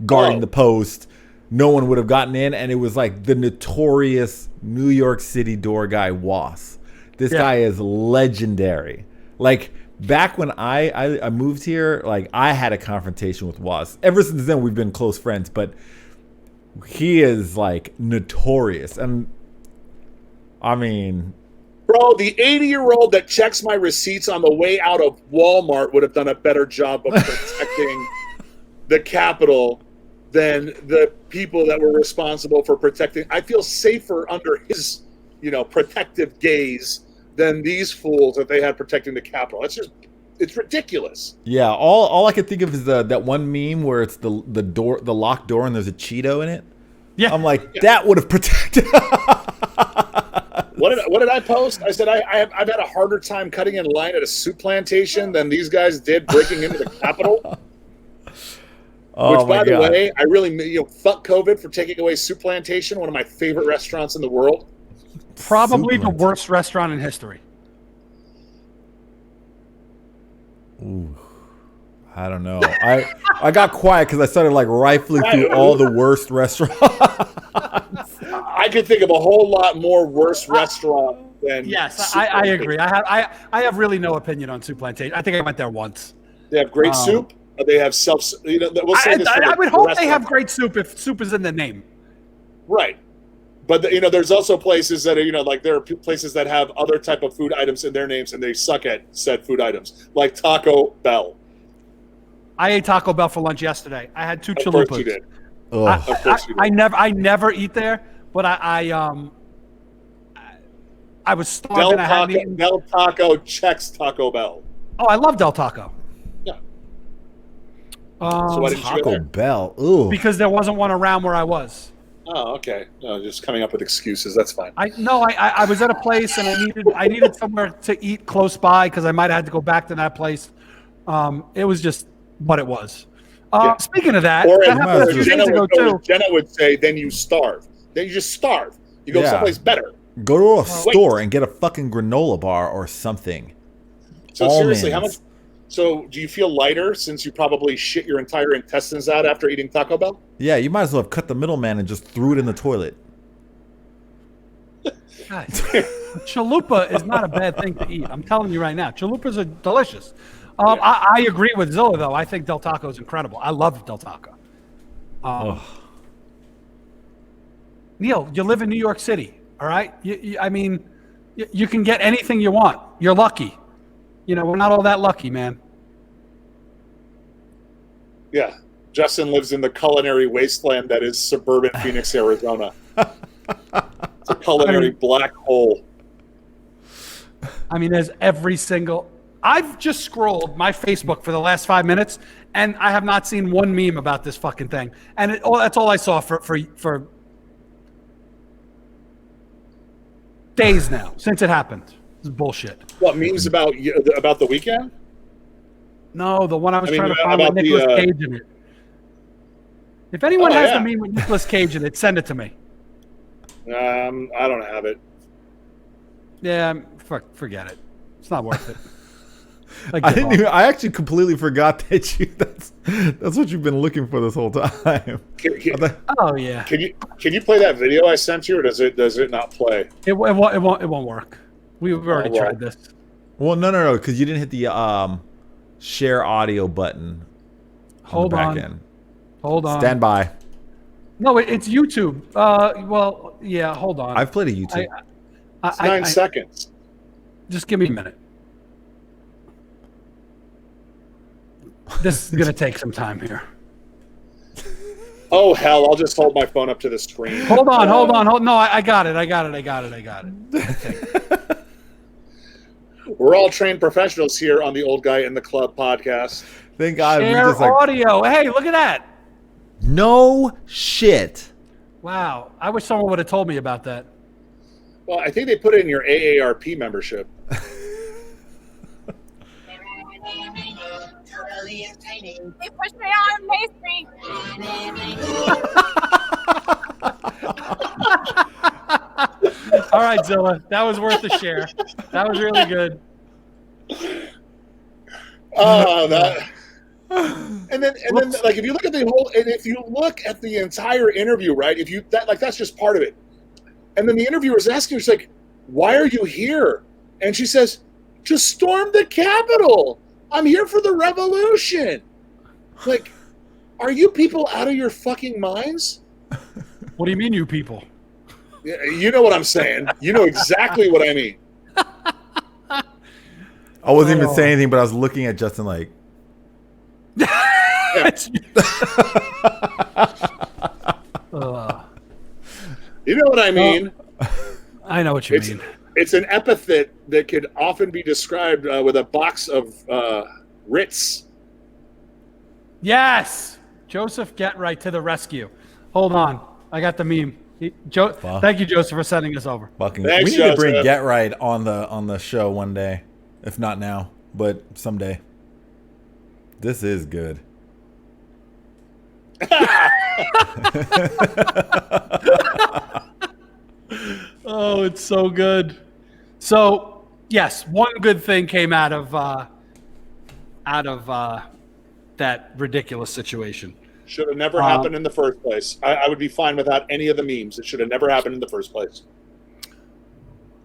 guarding the post, no one would have gotten in. And it was like the notorious New York City door guy Was. This guy is legendary. Like back when I moved here, like I had a confrontation with Was. Ever since then, we've been close friends, but he is like notorious. And I mean, Bro, the 80-year-old that checks my receipts on the way out of Walmart would have done a better job of protecting the Capitol than the people that were responsible for protecting. I feel safer under his, protective gaze than these fools that they had protecting the Capitol. It's ridiculous. yeah. All I can think of is that one meme where it's the locked door, and there's a Cheeto in it. Yeah. I'm like, that would have protected. What did I post? I said I've had a harder time cutting in line at a soup plantation than these guys did breaking into the Capitol. Oh, Which, my by the God. way, I really fuck COVID for taking away Soup Plantation, one of my favorite restaurants in the world. probably the Super. worst restaurant in history. Ooh, I don't know. I got quiet because I started like rifling through all the worst restaurants. I could think of a whole lot more worse restaurant than. Yes, Soup I Plantation. agree. I have really no opinion on Soup Plantation. I think I went there once. They have great soup. They have we'll say this for I the would hope they restaurant. have great soup if soup is in the name. Right. But there's also places that are like there are places that have other type of food items in their names and they suck at said food items, like Taco Bell. I ate Taco Bell for lunch yesterday. I had 2 Of course chalupas. you did. Ugh. Of course you did. I never eat there, but I was starving. Del I hadn't Taco, eaten. Del Taco checks Taco Bell. Oh, I love Del Taco. Yeah. So why didn't you go Taco there? Bell. Ooh. Because there wasn't one around where I was. Oh, okay. No, just coming up with excuses. That's fine. I was at a place and I needed somewhere to eat close by because I might have had to go back to that place. It was just what it was. Yeah. Speaking of that, Or that happened a as few Jenna days ago too. would say, then you starve. Then you just starve. You go Yeah. someplace better. Go to a store and get a fucking granola bar or something. So seriously, how much? Almonds. So do you feel lighter since you probably shit your entire intestines out after eating Taco Bell? Yeah, you might as well have cut the middleman and just threw it in the toilet. Guys, chalupa is not a bad thing to eat. I'm telling you right now, chalupas are delicious. I agree with Zilla though. I think Del Taco is incredible. I love Del Taco. Neil, you live in New York City, all right? I mean, you can get anything you want. You're lucky. We're not all that lucky, man. Yeah. Justin lives in the culinary wasteland that is suburban Phoenix, Arizona. It's a culinary black hole. I mean, there's every single. I've just scrolled my Facebook for the last 5 minutes, and I have not seen one meme about this fucking thing. And that's all I saw for days now since it happened. This is bullshit. What, memes about the weekend? No, the one I was trying to find with Nicolas Cage in it. If anyone has the meme with Nicolas Cage in it, send it to me. I don't have it. Yeah, forget it. It's not worth it. I actually completely forgot that that's what you've been looking for this whole time. Oh yeah. Can you play that video I sent you, or does it not play? It won't work. We've already tried this. Well, no, because you didn't hit the share audio button. Hold on. End. Hold on. Stand by. No, it's YouTube. Well, yeah. Hold on. I've played a YouTube. It's 9 seconds. Just give me a minute. This is gonna take some time here. Oh hell! I'll just hold my phone up to the screen. Hold on. No, I got it. We're all trained professionals here on the Old Guy in the Club podcast. Thank God. Share audio. Hey, look at that. No shit. Wow. I wish someone would have told me about that. Well, I think they put it in your AARP membership. They pushed me on pastry. All right, Zilla. That was worth a share. That was really good. And then like if you look at the entire interview, right? That's just part of it. And then the interviewer is asking her, she's like, "Why are you here?" And she says, "To storm the Capitol. I'm here for the revolution." Like, are you people out of your fucking minds? What do you mean, you people? You know what I'm saying. You know exactly what I mean. I wasn't even saying anything, but I was looking at Justin like. You know what I mean. I know what you mean. It's an epithet that could often be described with a box of Ritz. Yes, Joseph Getright to the rescue. Hold on, I got the meme. Thank you, Joseph, for sending us over. Thanks, we need Joseph. to bring Getright on the show one day, if not now, but someday. This is good. Oh, it's so good. So, yes, one good thing came out of that ridiculous situation. Should have never happened in the first place. I would be fine without any of the memes. It should have never happened in the first place.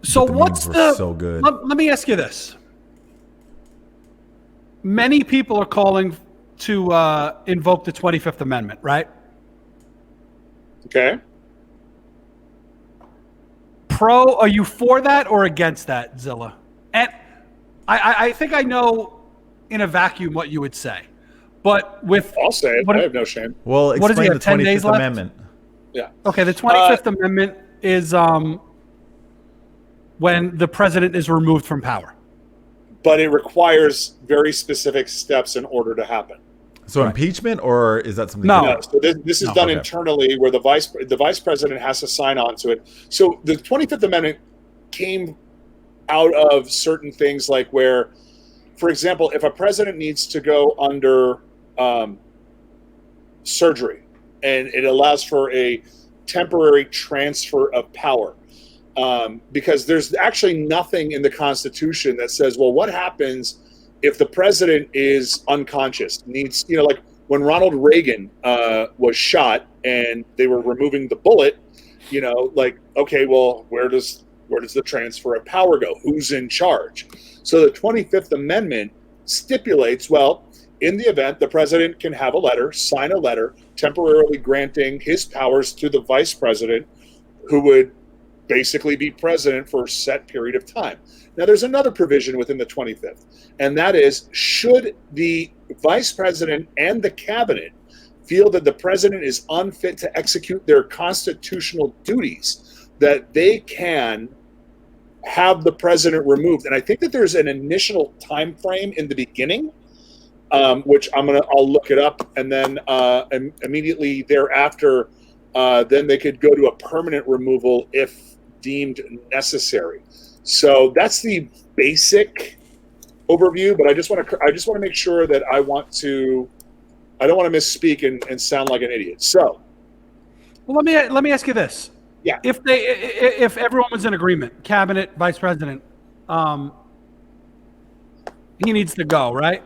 So memes were so good. Let me ask you this. Many people are calling to invoke the 25th Amendment, right? Okay. Are you for that or against that, Zilla? And I think I know in a vacuum what you would say. But I'll say it. I have no shame. Well, what is explain he, the 10 days 25th left? Amendment. Yeah. Okay, the 25th Amendment is when the president is removed from power. But it requires very specific steps in order to happen. So impeachment, or is that something? No. No, so this is done internally, where the vice president has to sign on to it. So the 25th Amendment came out of certain things, like where, for example, if a president needs to go under surgery, and it allows for a temporary transfer of power, because there's actually nothing in the Constitution that says, well, what happens if the president is unconscious, needs, like when Ronald Reagan was shot and they were removing the bullet, like, okay, well, where does the transfer of power go? Who's in charge? So the 25th Amendment stipulates, well, in the event the president can have a letter, sign a letter, temporarily granting his powers to the vice president, who would basically be president for a set period of time. Now, there's another provision within the 25th, and that is, should the vice president and the cabinet feel that the president is unfit to execute their constitutional duties, that they can have the president removed. And I think that there's an initial time frame in the beginning, which I'll look it up, and then immediately thereafter, then they could go to a permanent removal if deemed necessary. So that's the basic overview. But I just want to make sure that I don't want to misspeak and sound like an idiot. So, well, let me ask you this. Yeah. If everyone was in agreement, cabinet, vice president, he needs to go, right?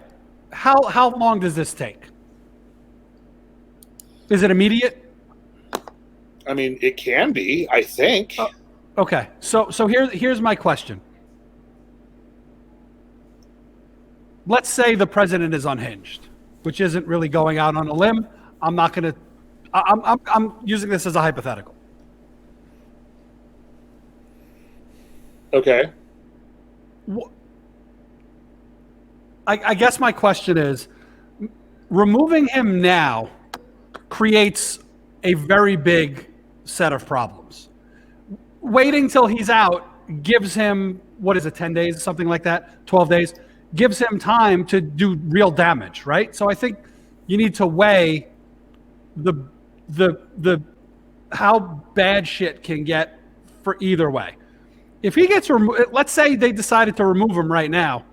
How long does this take? Is it immediate? I mean, it can be, I think. Okay. So here's my question. Let's say the president is unhinged, which isn't really going out on a limb. I'm using this as a hypothetical. Okay. I guess my question is, removing him now creates a very big set of problems. Waiting till he's out gives him, 10 days, something like that, 12 days, gives him time to do real damage, right? So I think you need to weigh the how bad shit can get for either way. If he gets removed, let's say they decided to remove him right now,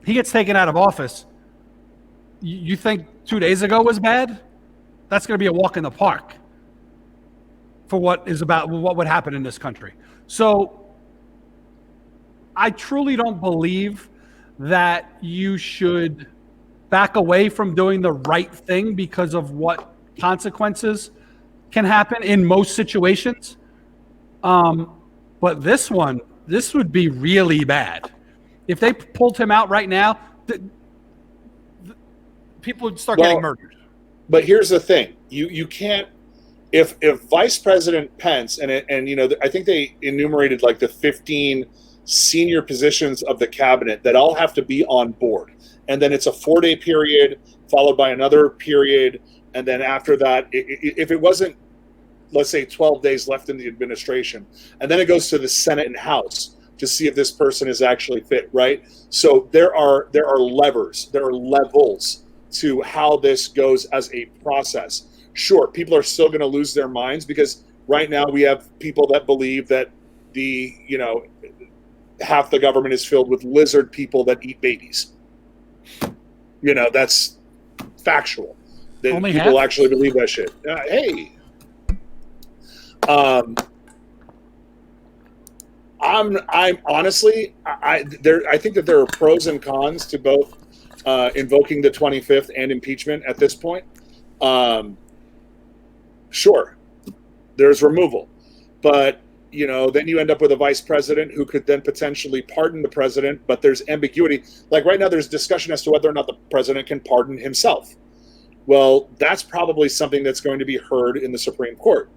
he gets taken out of office. You think 2 days ago was bad? That's going to be a walk in the park for what would happen in this country. So I truly don't believe that you should back away from doing the right thing because of what consequences can happen in most situations. But this would be really bad. If they pulled him out right now, people would start getting murdered. But here's the thing: you can't. If Vice President Pence and I think they enumerated like the 15 senior positions of the cabinet that all have to be on board, and then it's a 4-day period followed by another period, and then after that, if it wasn't, let's say 12 days left in the administration, and then it goes to the Senate and House to see if this person is actually fit, right? So there are levers, there are levels to how this goes as a process. Sure, people are still going to lose their minds because right now we have people that believe that half the government is filled with lizard people that eat babies. That's factual. That Only people half? actually believe that shit. Hey. I'm honestly, I think that there are pros and cons to both invoking the 25th and impeachment at this point. Sure, there's removal, but then you end up with a vice president who could then potentially pardon the president, but there's ambiguity. Like right now, there's discussion as to whether or not the president can pardon himself. Well, that's probably something that's going to be heard in the Supreme Court.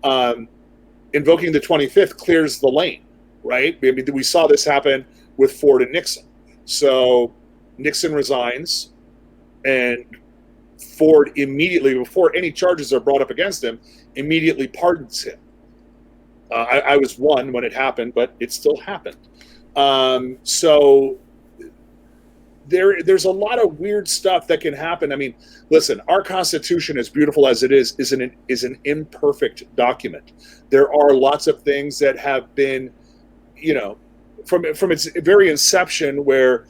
Invoking the 25th clears the lane, right? I mean, we saw this happen with Ford and Nixon. So Nixon resigns, and Ford immediately, before any charges are brought up against him, immediately pardons him. I was one when it happened, but it still happened. So there's a lot of weird stuff that can happen. I mean, listen, our Constitution, as beautiful as it is an imperfect document. There are lots of things that have been, from its very inception, where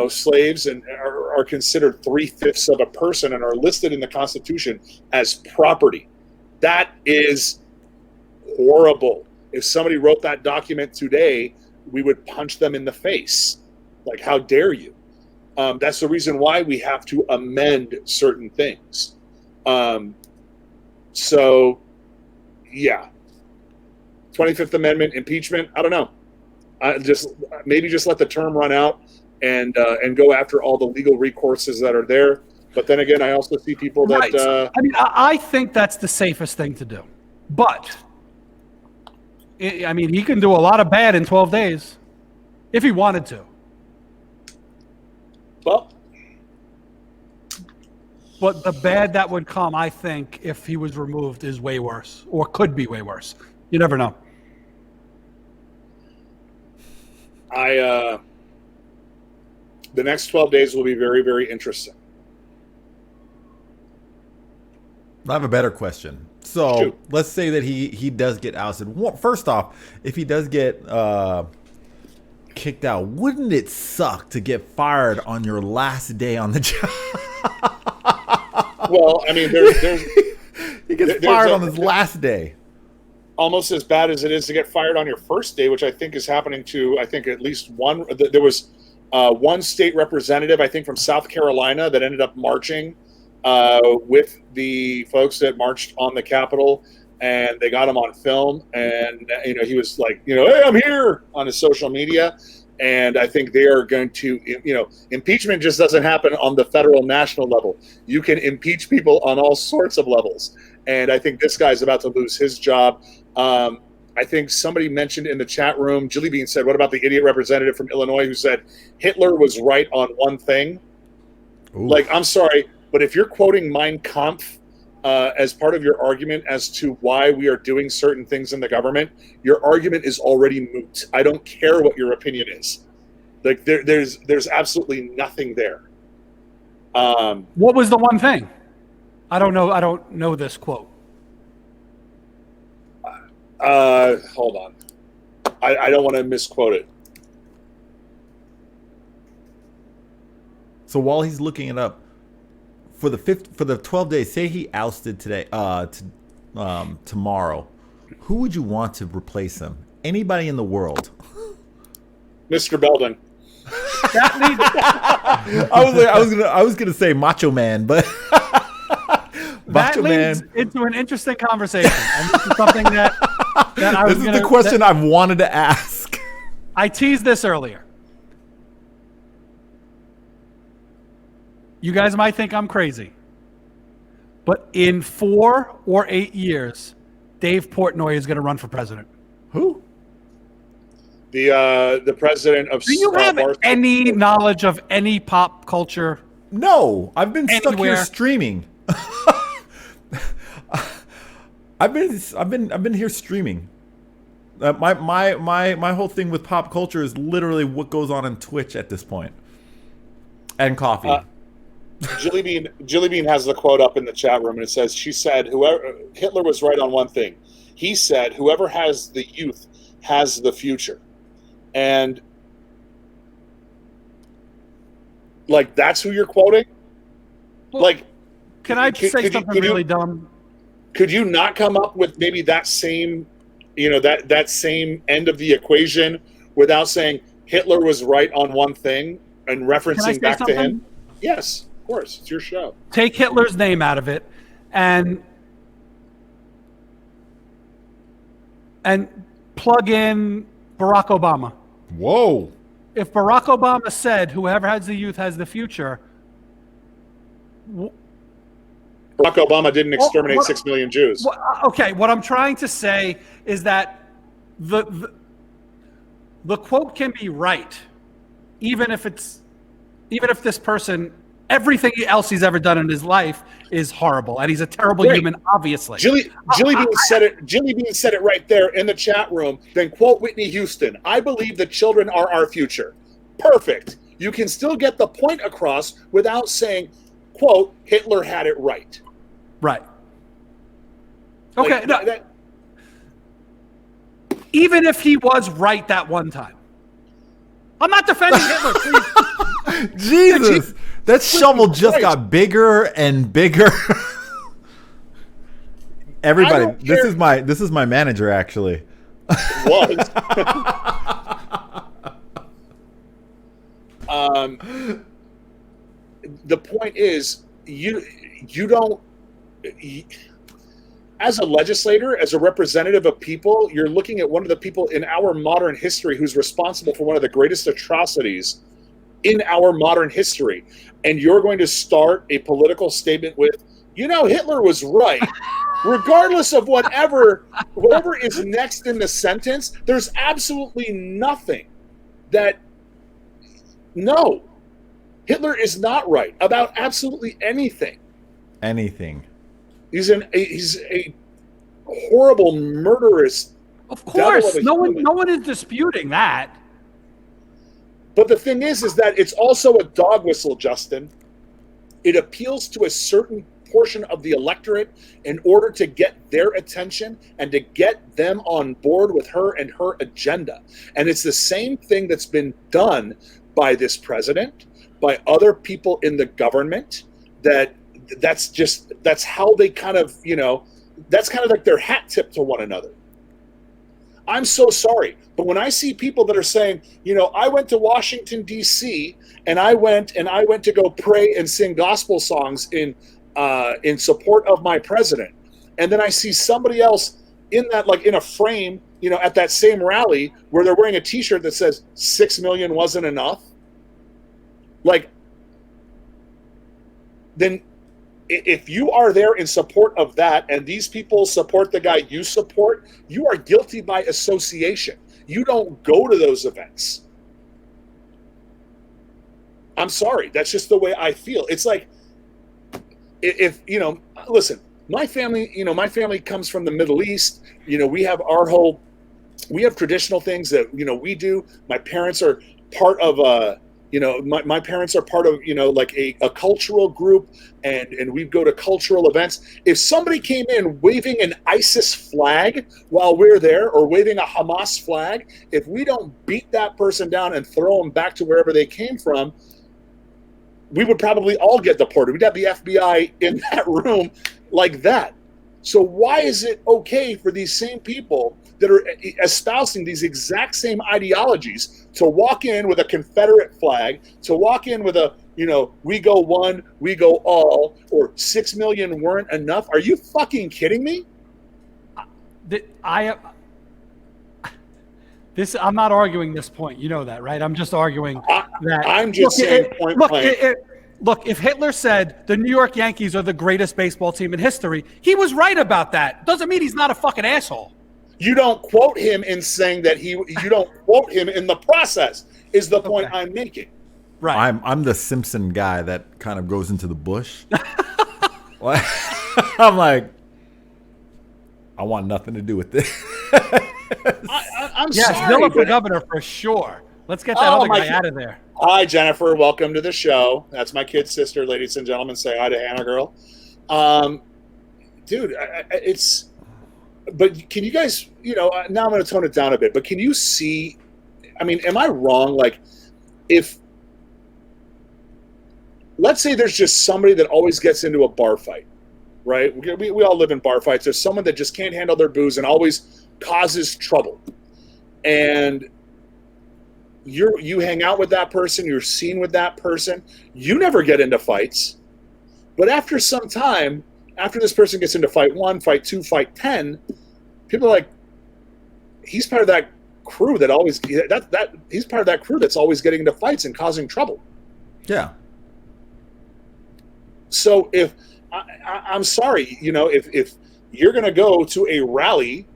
slaves are considered 3/5 of a person and are listed in the Constitution as property. That is horrible. If somebody wrote that document today, we would punch them in the face. Like, how dare you? That's the reason why we have to amend certain things. So, yeah. 25th Amendment, impeachment, I don't know. Just let the term run out and go after all the legal recourses that are there. But then again, I also see people that Right. I mean, I think that's the safest thing to do. But, I mean, he can do a lot of bad in 12 days if he wanted to. well, But the bad that would come, I think, if he was removed is way worse, or could be way worse. You never know. the next 12 days will be very, very interesting. I have a better question. So Shoot. let's say that he does get ousted. First off, if he does get kicked out, wouldn't it suck to get fired on your last day on the job? Well, I mean, there's He gets there's fired a- on his last day. almost as bad as it is to get fired on your first day, which I think is happening to, I think, at least one. There was one state representative, I think, from South Carolina that ended up marching with the folks that marched on the Capitol, and they got him on film. And, he was like, hey, I'm here on his social media. And I think they are going to, impeachment just doesn't happen on the federal national level. You can impeach people on all sorts of levels. And I think this guy's about to lose his job. I think somebody mentioned in the chat room, Jilly Bean said, what about the idiot representative from Illinois who said Hitler was right on one thing? Ooh. Like, I'm sorry, but if you're quoting Mein Kampf as part of your argument as to why we are doing certain things in the government, your argument is already moot. I don't care what your opinion is. Like, there's absolutely nothing there. What was the one thing? I don't know this quote. Hold on. I don't want to misquote it. So while he's looking it up, for the 12 days, say he ousted today, tomorrow, who would you want to replace him? Anybody in the world? Mr. Belden. That leads, I was gonna say Macho Man, but that Macho leads Man. into an interesting conversation. And this is something that I was This is gonna, the question that- I've wanted to ask. I teased this earlier. You guys might think I'm crazy, but in 4 or 8 years, Dave Portnoy is going to run for president. Who? The president of Do you have Barstool. any knowledge of any pop culture? No, I've been stuck here Anywhere. streaming. I've been here streaming. My whole thing with pop culture is literally what goes on Twitch at this point, and coffee. Jilly Bean has the quote up in the chat room, and it says, she said, Hitler was right on one thing. He said, whoever has the youth has the future. And, like, that's who you're quoting? Like, Can I Could- say could you- something could you- really dumb? could you not come up with maybe that same, that same end of the equation without saying Hitler was right on one thing and Can I referencing say back to something? him? Yes, of course. It's your show. Take Hitler's name out of it, and plug in Barack Obama. Whoa. If Barack Obama said, "Whoever has the youth has the future," Barack Obama didn't exterminate what- 6 million Jews. okay, what I'm trying to say is that the quote can be right, even if this person, everything else he's ever done in his life is horrible, and he's a terrible Great. human, obviously. Jilly Bean said it. Jilly Bean said it right there in the chat room. Then quote Whitney Houston. I believe the children are our future. Perfect. You can still get the point across without saying, quote, Hitler had it right. Right. Okay. Like, no, that- even if he was right that one time, I'm not defending Hitler. Please. Jesus, that shovel just Christ. got bigger and bigger. Everybody, don't care. this is my manager actually. was. The point is, you don't. As a legislator, as a representative of people, you're looking at one of the people in our modern history who's responsible for one of the greatest atrocities in our modern history. And you're going to start a political statement with, Hitler was right. Regardless of whatever is next in the sentence, there's absolutely nothing no, Hitler is not right about absolutely anything. Anything. He's a horrible, murderous. Of course, no human. one is disputing that. But the thing is that it's also a dog whistle, Justin. It appeals to a certain portion of the electorate in order to get their attention and to get them on board with her and her agenda. And it's the same thing that's been done by this president, by other people in the government, that's how they kind of, that's kind of like their hat tip to one another. I'm so sorry, but when I see people that are saying, I went to Washington, D.C., and I went to go pray and sing gospel songs in support of my president, and then I see somebody else in that, like in a frame, at that same rally where they're wearing a T-shirt that says 6 million wasn't enough, like, then if you are there in support of that and these people support the guy you support, you are guilty by association. You don't go to those events. I'm sorry. That's just the way I feel. It's like, if listen, my family comes from the Middle East. We have traditional things that, we do. My parents are part of my parents are part of, like a cultural group, and we go to cultural events. If somebody came in waving an ISIS flag while we're there, or waving a Hamas flag, if we don't beat that person down and throw them back to wherever they came from, we would probably all get deported. We'd have the FBI in that room like that. So why is it okay for these same people that are espousing these exact same ideologies to walk in with a Confederate flag, to walk in with a, we go one, we go all, or 6 million weren't enough? Are you fucking kidding me? I'm not arguing this point. You know that, right? I'm just arguing that. I'm just saying point blank. Look, if Hitler said the New York Yankees are the greatest baseball team in history, he was right about that. Doesn't mean he's not a fucking asshole. You don't quote him in saying that you don't quote him in the process, is the point I'm making. Right. I'm the Simpson guy that kind of goes into the bush. I'm like, I want nothing to do with this. I'm yes, sorry. Villa for governor for sure. Let's get that other guy out of there. Hi, Jennifer. Welcome to the show. That's my kid's sister, ladies and gentlemen. Say hi to Hannah Girl. Dude, it's... But can you guys, now I'm going to tone it down a bit, but can you see, am I wrong? Like, if, let's say there's just somebody that always gets into a bar fight, right? We all live in bar fights. There's someone that just can't handle their booze and always causes trouble. And you hang out with that person, you're seen with that person, you never get into fights. But after some time, after this person gets into fight 1, fight 2, fight 10, people are like, he's part of that crew that always he's part of that crew that's always getting into fights and causing trouble. Yeah. So if I'm sorry, if you're going to go to a rally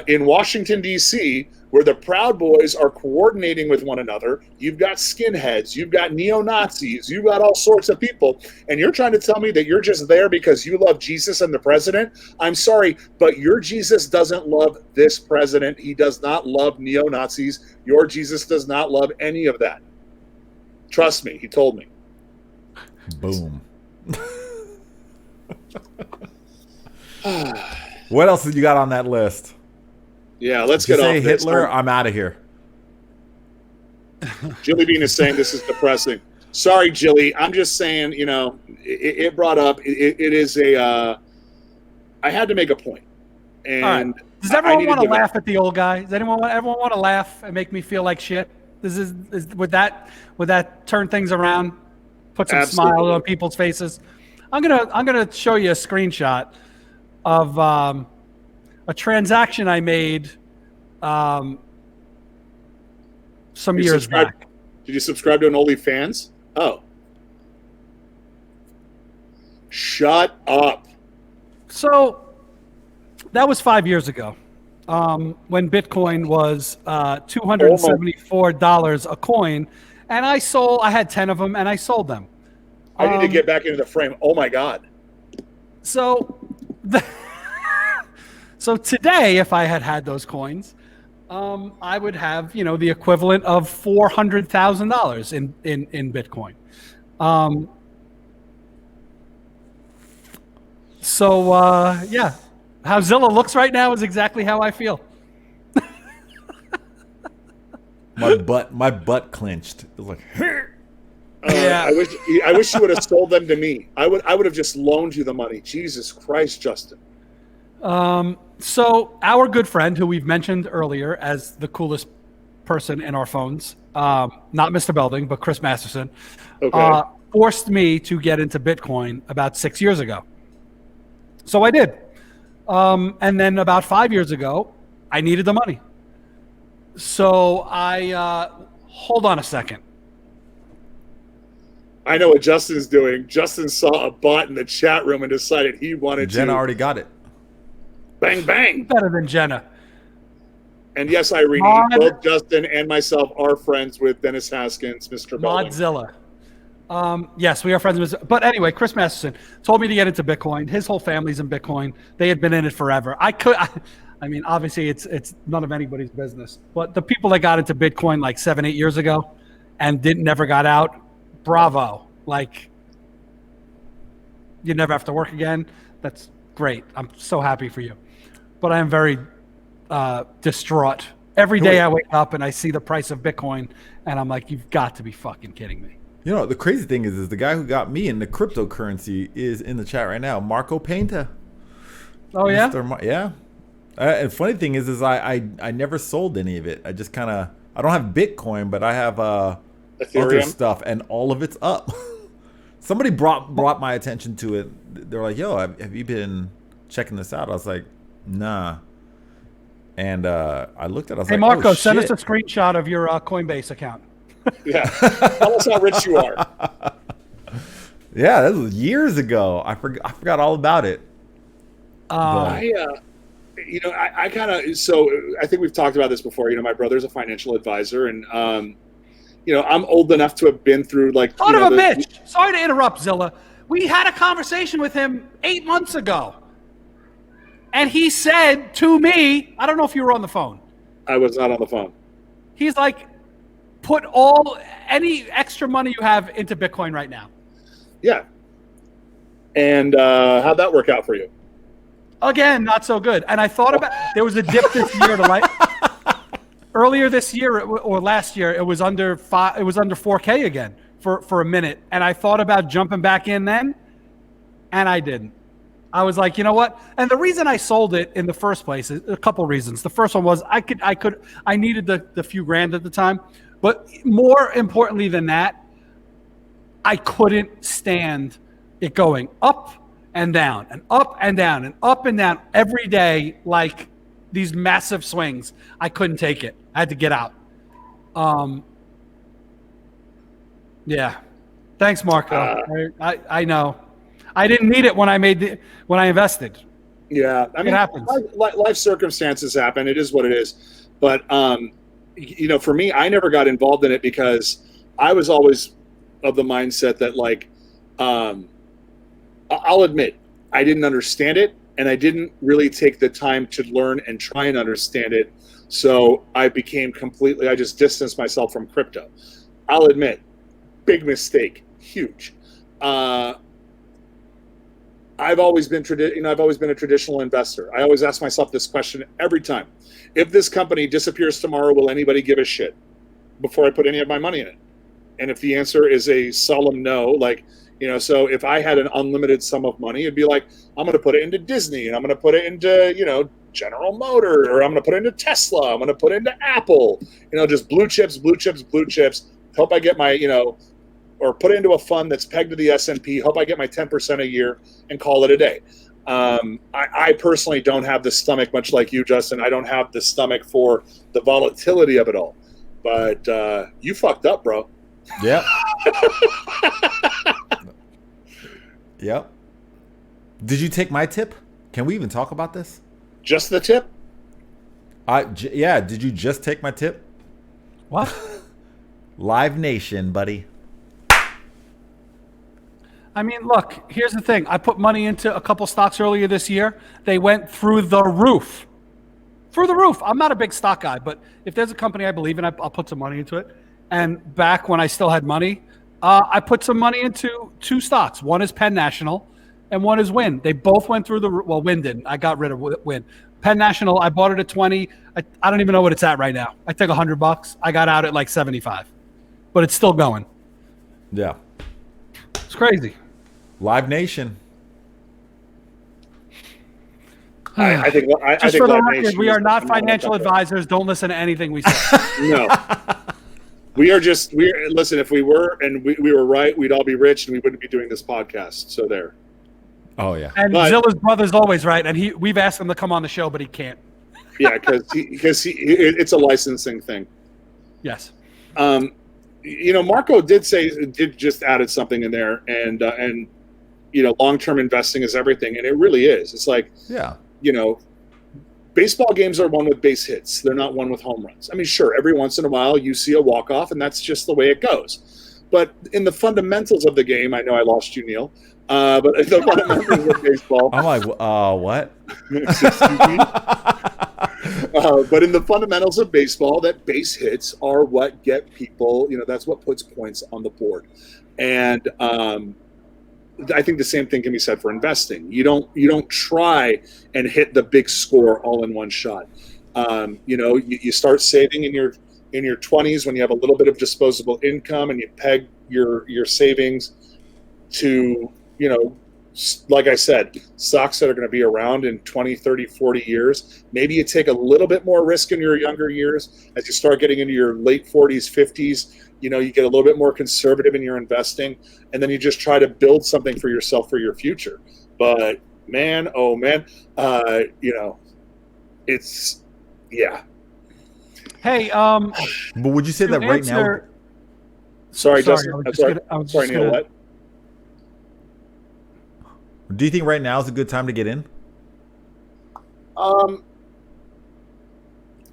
in Washington, D.C., where the Proud Boys are coordinating with one another, you've got skinheads, you've got neo-Nazis, you've got all sorts of people, and you're trying to tell me that you're just there because you love Jesus and the president? I'm sorry, but your Jesus doesn't love this president. He does not love neo-Nazis. Your Jesus does not love any of that. Trust me, he told me. Boom. What else did you got on that list? Yeah, let's Did get you off say this. Hitler? I'm out of here. Jilly Bean is saying this is depressing. Sorry, Jilly. I'm just saying, it brought up, it is a, I had to make a point. And right. Does everyone want to laugh at the old guy? Does everyone want to laugh and make me feel like shit? Would that turn things around? Put some Absolutely. smiles on people's faces? I'm gonna show you a screenshot of a transaction I made some years back. Did Did you subscribe to an OnlyFans? Oh. Shut up. So that was 5 years ago, when Bitcoin was $274 a coin, and I had 10 of them, and I sold them. I need to get back into the frame. Oh my God. So, so today, if I had those coins, I would have, the equivalent of $400,000 in Bitcoin. Yeah, how Zilla looks right now is exactly how I feel. My butt clenched. It was like, Yeah. I wish you would have sold them to me. I would have just loaned you the money. Jesus Christ, Justin. So our good friend, who we've mentioned earlier as the coolest person in our phones, not Mr. Belding, but Chris Masterson, Okay. forced me to get into Bitcoin about 6 years ago. So I did. And then about 5 years ago, I needed the money. So hold on a second. I know what Justin's doing. Justin saw a bot in the chat room and decided he wanted Jenna to already got it. bang, bang. Better than Jenna. And yes, Irene, Mod- both Justin and myself are friends with Dennis Haskins, Mr. Belding. Modzilla. Yes, we are friends with. But anyway, Chris Masterson told me to get into Bitcoin. His whole family's in Bitcoin. They had been in it forever. I mean, obviously, it's none of anybody's business. But the people that got into Bitcoin like 7-8 years ago and never got out, bravo! Like, you never have to work again. That's great. I'm so happy for you. But I am very distraught. Every day I wake up and I see the price of Bitcoin, and I'm like, you've got to be fucking kidding me. You know, the crazy thing is the guy who got me into cryptocurrency is in the chat right now, Marco Painta. Oh yeah. Yeah. And funny thing is I never sold any of it. I just kind of, I don't have Bitcoin, but I have other Ethereum stuff, and all of it's up. Somebody brought my attention to it. They're like, "Yo, have you been checking this out?" I was like, "Nah." And I looked at it. I was Hey like, Marco, "Oh, send us shit." a screenshot of your Coinbase account. Yeah. Tell us how rich you are. Yeah, that was years ago. I forgot all about it. I kind of, so I think we've talked about this before. My brother's a financial advisor, and I'm old enough to have been through like. Son of a bitch! Sorry to interrupt, Zilla. We had a conversation with him 8 months ago, and he said to me, I don't know if you were on the phone. I was not on the phone. He's like, put any extra money you have into Bitcoin right now. Yeah. And how'd that work out for you? Again, not so good. And I thought about, there was a dip this year to like earlier this year or last year, it was under 4K again for a minute. And I thought about jumping back in then, and I didn't. I was like, you know what? And the reason I sold it in the first place is a couple reasons. The first one was I needed the few grand at the time, but more importantly than that, I couldn't stand it going up and down and up and down and up and down every day, like these massive swings. I couldn't take it. I had to get out. Yeah. Thanks, Marco. I know. I didn't need it when I invested. Yeah, I mean, it happens. Life circumstances happen. It is what it is. But for me, I never got involved in it because I was always of the mindset that, like, I'll admit I didn't understand it, and I didn't really take the time to learn and try and understand it. So I just distanced myself from crypto. I'll admit, big mistake, huge. I've always been a traditional investor. I always ask myself this question every time: if this company disappears tomorrow, will anybody give a shit before I put any of my money in it? And if the answer is a solemn no, so if I had an unlimited sum of money, it'd be like, I'm going to put it into Disney, and I'm going to put it into, General Motors, or I'm going to put it into Tesla, I'm going to put it into Apple, just blue chips. Hope I get my, or put it into a fund that's pegged to the S&P. Hope I get my 10% a year and call it a day. I personally don't have the stomach, much like you, Justin. I don't have the stomach for the volatility of it all. But you fucked up, bro. Yep. Yep. Did you take my tip? Can we even talk about this? Just the tip? Yeah. Did you just take my tip? What? Live Nation, buddy. I mean, look, here's the thing. I put money into a couple stocks earlier this year. They went through the roof. Through the roof. I'm not a big stock guy, but if there's a company I believe in, I'll put some money into it. And back when I still had money, I put some money into two stocks. One is Penn National and one is Win. They both went through the roof. Well, Win didn't. I got rid of Win. Penn National, I bought it at 20. I don't even know what it's at right now. I took $100. I got out at like 75. But it's still going. Yeah. It's crazy. Live Nation. I think Just think for the Live record, Nation we is are not phenomenal financial company. advisors. Don't listen to anything we say. No. Listen, if we were and we were right, we'd all be rich and we wouldn't be doing this podcast. So there. Oh yeah. And But- Zilla's brother's always right, and we've asked him to come on the show, but he can't. Yeah, because it's a licensing thing. Yes. Marco did just added something in there, and long-term investing is everything, and it really is. It's like, Yeah. baseball games are won with base hits. They're not won with home runs. I mean, sure, every once in a while you see a walk-off, and that's just the way it goes. But in the fundamentals of the game, I know I lost you, Neil, but in the fundamentals of baseball, I'm like, what? but in the fundamentals of baseball, that base hits are what get people, that's what puts points on the board. And I think the same thing can be said for investing. You don't try and hit the big score all in one shot. You start saving in your 20s when you have a little bit of disposable income, and you peg your savings to, like I said, stocks that are going to be around in 20, 30, 40 years. Maybe you take a little bit more risk in your younger years. As you start getting into your late 40s, 50s, you get a little bit more conservative in your investing, and then you just try to build something for yourself for your future. But man, oh man, it's, yeah. Hey, But would you say to that right now? answer- Sorry, Sorry, Justin. I was I'm just sorry. gonna- I was Sorry, just Neil, gonna- what? Do you think right now is a good time to get in?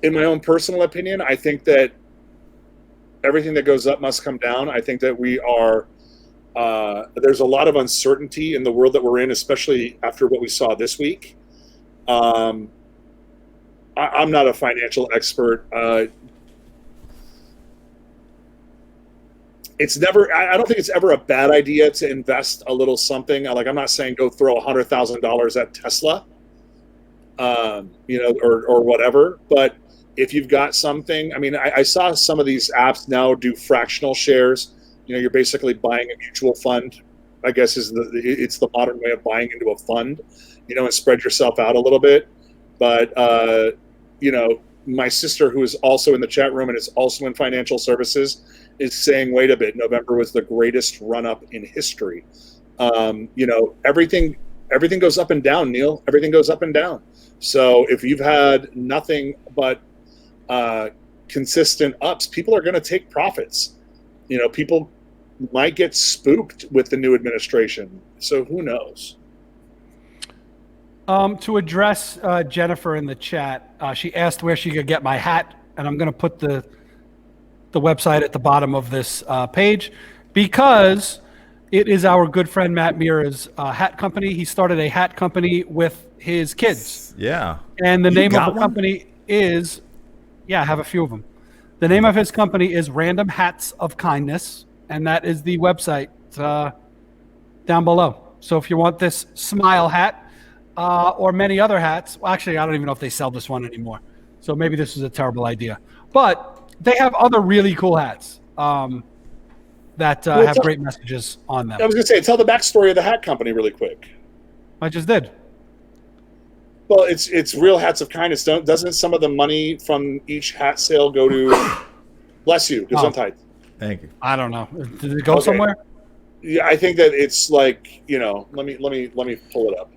In my own personal opinion, I think that everything that goes up must come down. I think that we are, there's a lot of uncertainty in the world that we're in, especially after what we saw this week. I'm not a financial expert. I don't think it's ever a bad idea to invest a little something. I'm not saying go throw $100,000 at Tesla, or whatever. But if you've got something, I mean, I saw some of these apps now do fractional shares. You're basically buying a mutual fund, I guess it's the modern way of buying into a fund, and spread yourself out a little bit. But, my sister, who is also in the chat room and is also in financial services, is saying, wait a bit, November was the greatest run up in history. Everything goes up and down, Neil. Everything goes up and down. So if you've had nothing but consistent ups, people are going to take profits. People might get spooked with the new administration. So who knows? To address Jennifer in the chat, she asked where she could get my hat, and I'm going to put the website at the bottom of this page because it is our good friend Matt Mira's hat company. He started a hat company with his kids. Yeah. And the You name got of the one? company is, I have a few of them. The name of his company is Random Hats of Kindness, and that is the website down below. So if you want this smile hat or many other hats, well, actually, I don't even know if they sell this one anymore. So maybe this was a terrible idea. But they have other really cool hats that have great messages on them. I was going to say, tell the backstory of the hat company really quick. I just did. Well, it's Real Hats of Kindness. Doesn't some of the money from each hat sale go to, bless you, Gesundheit? Thank you. I don't know. Did it go Okay. somewhere? Yeah, I think that it's like, let me pull it up.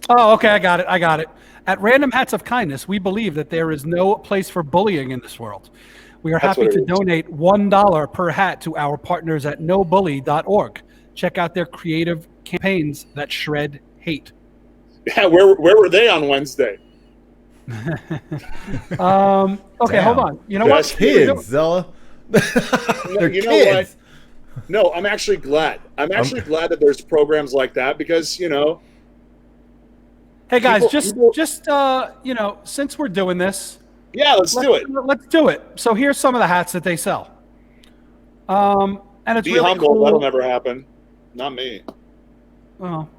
Oh, okay. I got it. At Random Hats of Kindness, we believe that there is no place for bullying in this world. We are That's happy what to it is. donate $1 per hat to our partners at nobully.org. Check out their creative campaigns that shred hate. Yeah, where were they on Wednesday? Okay, Damn. hold on. You know That's what? Kids, Zella. They're You know kids. what? No, I'm actually glad. I'm actually glad that there's programs like that because, you know, Hey guys, People- just you know, since we're doing this, yeah, let's do it. Let's do it. So here's some of the hats that they sell. And it's Be really humble. cool. That'll never happen. Not me. Well,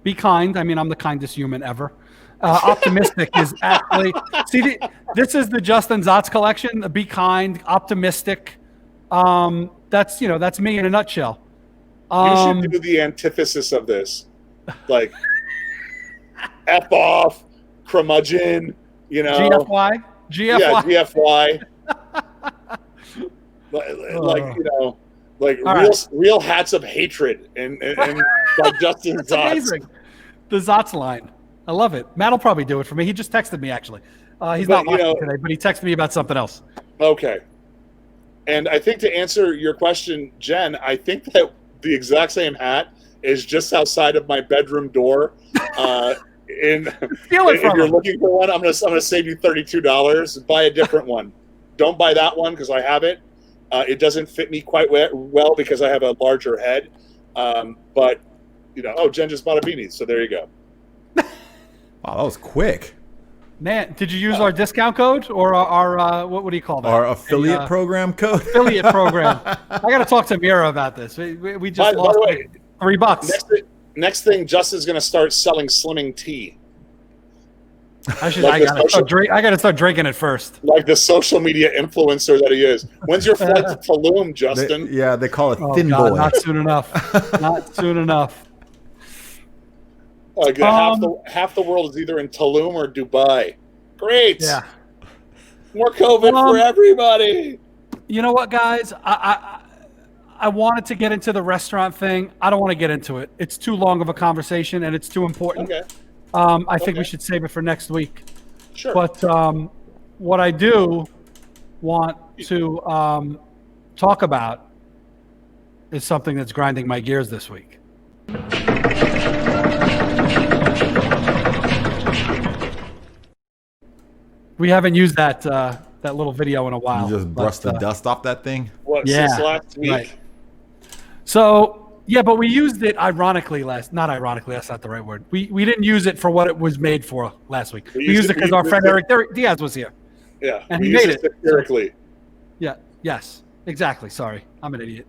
be kind. I mean, I'm the kindest human ever. Optimistic is actually this is the Justin Zotz collection. The Be Kind, Optimistic. That's that's me in a nutshell. You should do the antithesis of this, like F off, curmudgeon. You know, GFY. yeah, GFY. Like you know, like All real hats of hatred and like Justin That's Zotz. amazing. The Zotz line. I love it. Matt will probably do it for me. He just texted me actually. He's But, not watching today, but he texted me about something else. Okay. And I think to answer your question, Jen, I think that the exact same hat is just outside of my bedroom door. Steal it If from you're him. looking for one, I'm gonna save you $32. Buy a different one. Don't buy that one because I have it. It doesn't fit me quite well because I have a larger head. But you know, Jen just bought a beanie, so there you go. Wow, that was quick. Man, did you use our discount code or our what do you call that? Our affiliate A, program code. affiliate program. I got to talk to Mira about this. We just By lost the way, like $3. Next thing, Justin's gonna start selling slimming tea, I like got to start drinking it first. like the social media influencer that he is. When's your flight to Tulum, Justin? They call it Oh, thin God, boy. not soon enough. Not soon enough. Like half the world is either in Tulum or Dubai. Great. Yeah. More COVID for everybody. You know what, guys? I wanted to get into the restaurant thing. I don't want to get into it. It's too long of a conversation and it's too important. Okay. I think we should save it for next week. Sure. But what I do want to talk about is something that's grinding my gears this week. We haven't used that little video in a while. You just brush the but, dust off that thing. What, yeah, since last week? right. So yeah, but we used it ironically not ironically, that's not the right word. We didn't use it for what it was made for last week. We used it because our friend Eric Diaz was here. Yeah. And we he used made it. satirically. Yeah. Yes. Exactly. Sorry, I'm an idiot.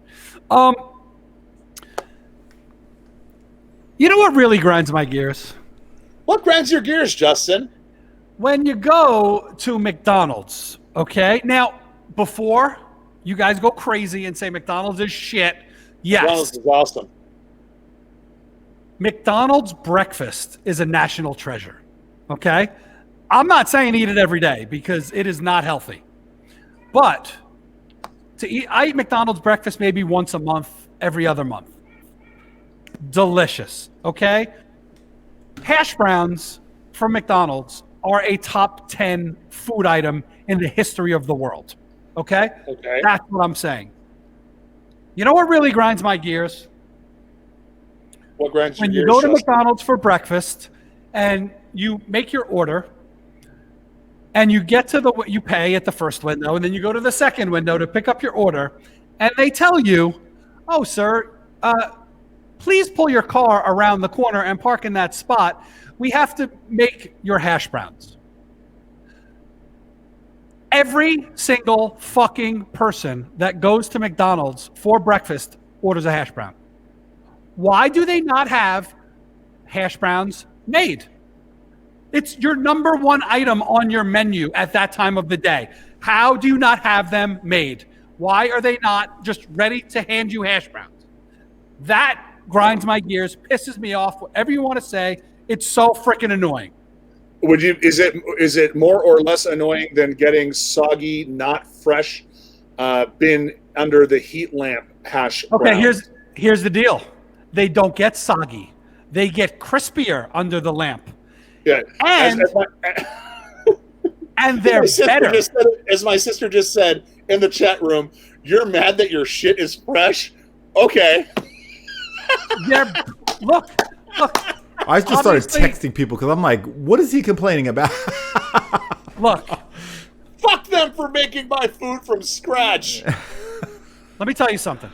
You know what really grinds my gears? What grinds your gears, Justin? When you go to McDonald's, okay? Now, before you guys go crazy and say McDonald's is shit, yes. McDonald's is awesome. McDonald's breakfast is a national treasure, okay? I'm not saying eat it every day because it is not healthy. But I eat McDonald's breakfast maybe once a month, every other month. Delicious, okay? Hash browns from McDonald's are a top 10 food item in the history of the world, okay? Okay. That's what I'm saying. You know what really grinds my gears? What grinds your When gears, you go to Justin? McDonald's for breakfast and you make your order and you get to you pay at the first window and then you go to the second window to pick up your order and they tell you, oh, sir, please pull your car around the corner and park in that spot. We have to make your hash browns. Every single fucking person that goes to McDonald's for breakfast orders a hash brown. Why do they not have hash browns made? It's your number one item on your menu at that time of the day. How do you not have them made? Why are they not just ready to hand you hash browns? That grinds my gears, pisses me off, whatever you want to say. It's so freaking annoying. Is it more or less annoying than getting soggy, not fresh, been under the heat lamp hash Okay, browns? here's the deal. They don't get soggy. They get crispier under the lamp. Yeah. And they're better. As my sister just said, in the chat room, you're mad that your shit is fresh? Okay. Look. I just started Obviously- texting people because I'm like, what is he complaining about? Look, Fuck them for making my food from scratch. let me tell you something.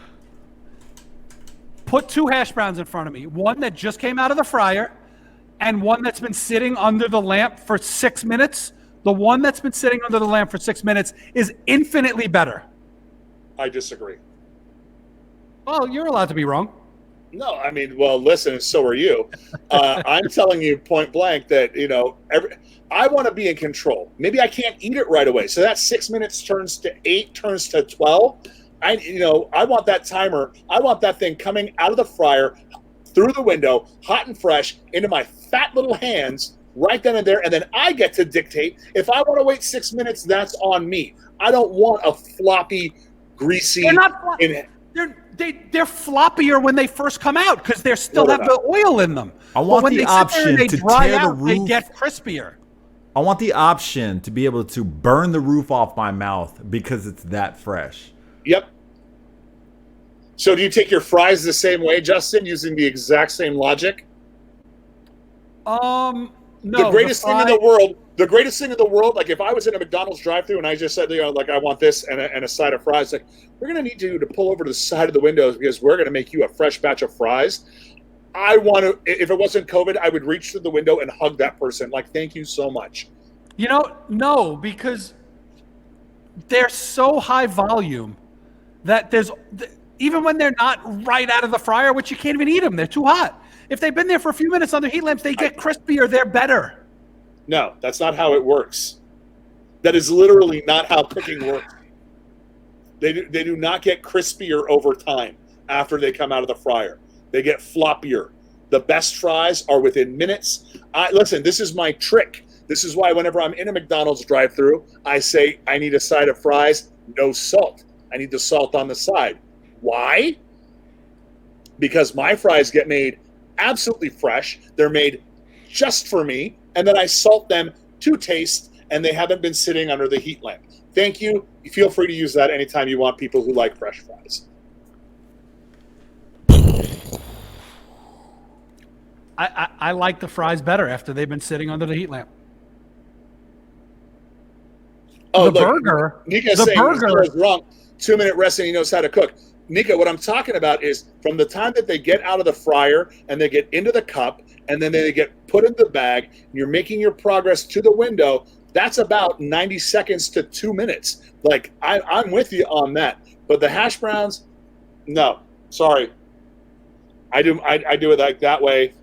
Put 2 hash browns in front of me. One that just came out of the fryer and one that's been sitting under the lamp for 6 minutes. The one that's been sitting under the lamp for 6 minutes is infinitely better. I disagree. Well, you're allowed to be wrong. No, I mean, well, listen, so are you. I'm telling you point blank that, I want to be in control. Maybe I can't eat it right away. So that 6 minutes turns to 8, turns to 12. I want that timer. I want that thing coming out of the fryer through the window, hot and fresh, into my fat little hands right then and there. And then I get to dictate. If I want to wait 6 minutes, that's on me. I don't want a floppy, greasy. They're not. They're floppier when they first come out because they still No, have they're the oil in them. I But want when the they sit there option and they to dry tear the out, They roof. get crispier. I want the option to be able to burn the roof off my mouth because it's that fresh. Yep. So do you take your fries the same way, Justin, using the exact same logic? No. The greatest thing in the world, like if I was in a McDonald's drive-thru and I just said, like I want this and a side of fries, like we're going to need you to pull over to the side of the windows because we're going to make you a fresh batch of fries. I want to, if it wasn't COVID, I would reach through the window and hug that person. Like, thank you so much. No, because they're so high volume that even when they're not right out of the fryer, which you can't even eat them, they're too hot. If they've been there for a few minutes on their heat lamps, they get crispier. They're better. No, that's not how it works. That is literally not how cooking works. They do not get crispier over time after they come out of the fryer. They get floppier. The best fries are within minutes. Listen, this is my trick. This is why whenever I'm in a McDonald's drive-thru, I say I need a side of fries, no salt. I need the salt on the side. Why? Because my fries get made absolutely fresh. They're made just for me, and then I salt them to taste, and they haven't been sitting under the heat lamp. Thank you. You feel free to use that anytime you want people who like fresh fries. I like the fries better after they've been sitting under the heat lamp. Oh, The look, burger. Nika's The saying burger. is wrong. 2 minute rest and he knows how to cook. Nika, what I'm talking about is from the time that they get out of the fryer and they get into the cup and then they get put in the bag, and you're making your progress to the window, that's about 90 seconds to 2 minutes. Like, I'm with you on that. But the hash browns, no, sorry. I do it like that way.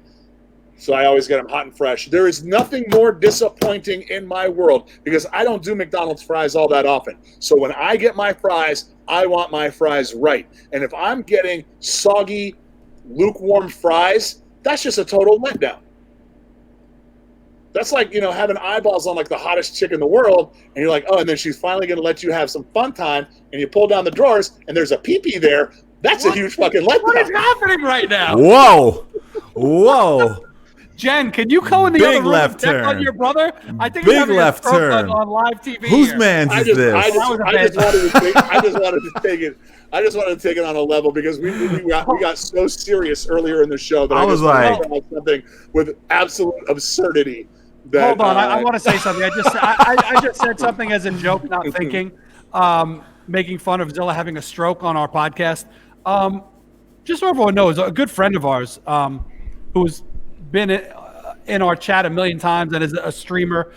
So I always get them hot and fresh. There is nothing more disappointing in my world because I don't do McDonald's fries all that often. So when I get my fries, I want my fries right. And if I'm getting soggy, lukewarm fries, that's just a total letdown. That's like, having eyeballs on like the hottest chick in the world, and you're like, oh, and then she's finally going to let you have some fun time, and you pull down the drawers, and there's a pee-pee there. That's a huge fucking letdown. What is happening right now? Whoa. Jen, can you go in the Big other room left and check on turn. your brother? I think Big he's having left a stroke turn. on live TV. Whose here. man's I is just this? wanted to take it on a level because we got so serious earlier in the show that I was like- wanted to talk something with absolute absurdity. That, Hold on, I want to say something. I just said something as a joke, not thinking. Making fun of Zilla having a stroke on our podcast. Just so everyone knows, a good friend of ours who's been in our chat a million times and is a streamer,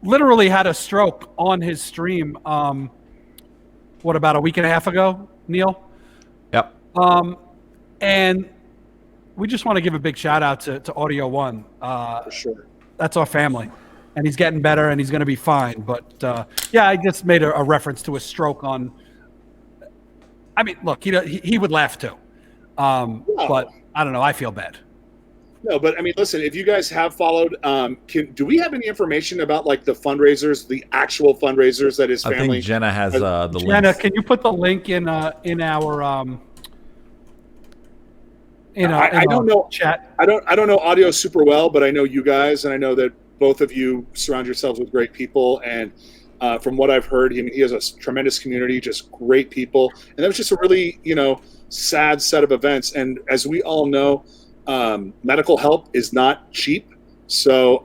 literally had a stroke on his stream. About a week and a half ago, Neil? Yep. And we just want to give a big shout out to Audio One. for sure. That's our family, and he's getting better, and he's going to be fine. But I just made a reference to a stroke on. I mean, look, he would laugh too, but I don't know. I feel bad. No, but I mean, listen. If you guys have followed, do we have any information about like the fundraisers, the actual fundraisers that his I family? think Jenna has the Jenna, links. can you put the link in our I don't know chat? I don't know audio super well, but I know you guys, and I know that both of you surround yourselves with great people. And From what I've heard, he has a tremendous community, just great people, and that was just a really sad set of events. And as we all know, medical help is not cheap. So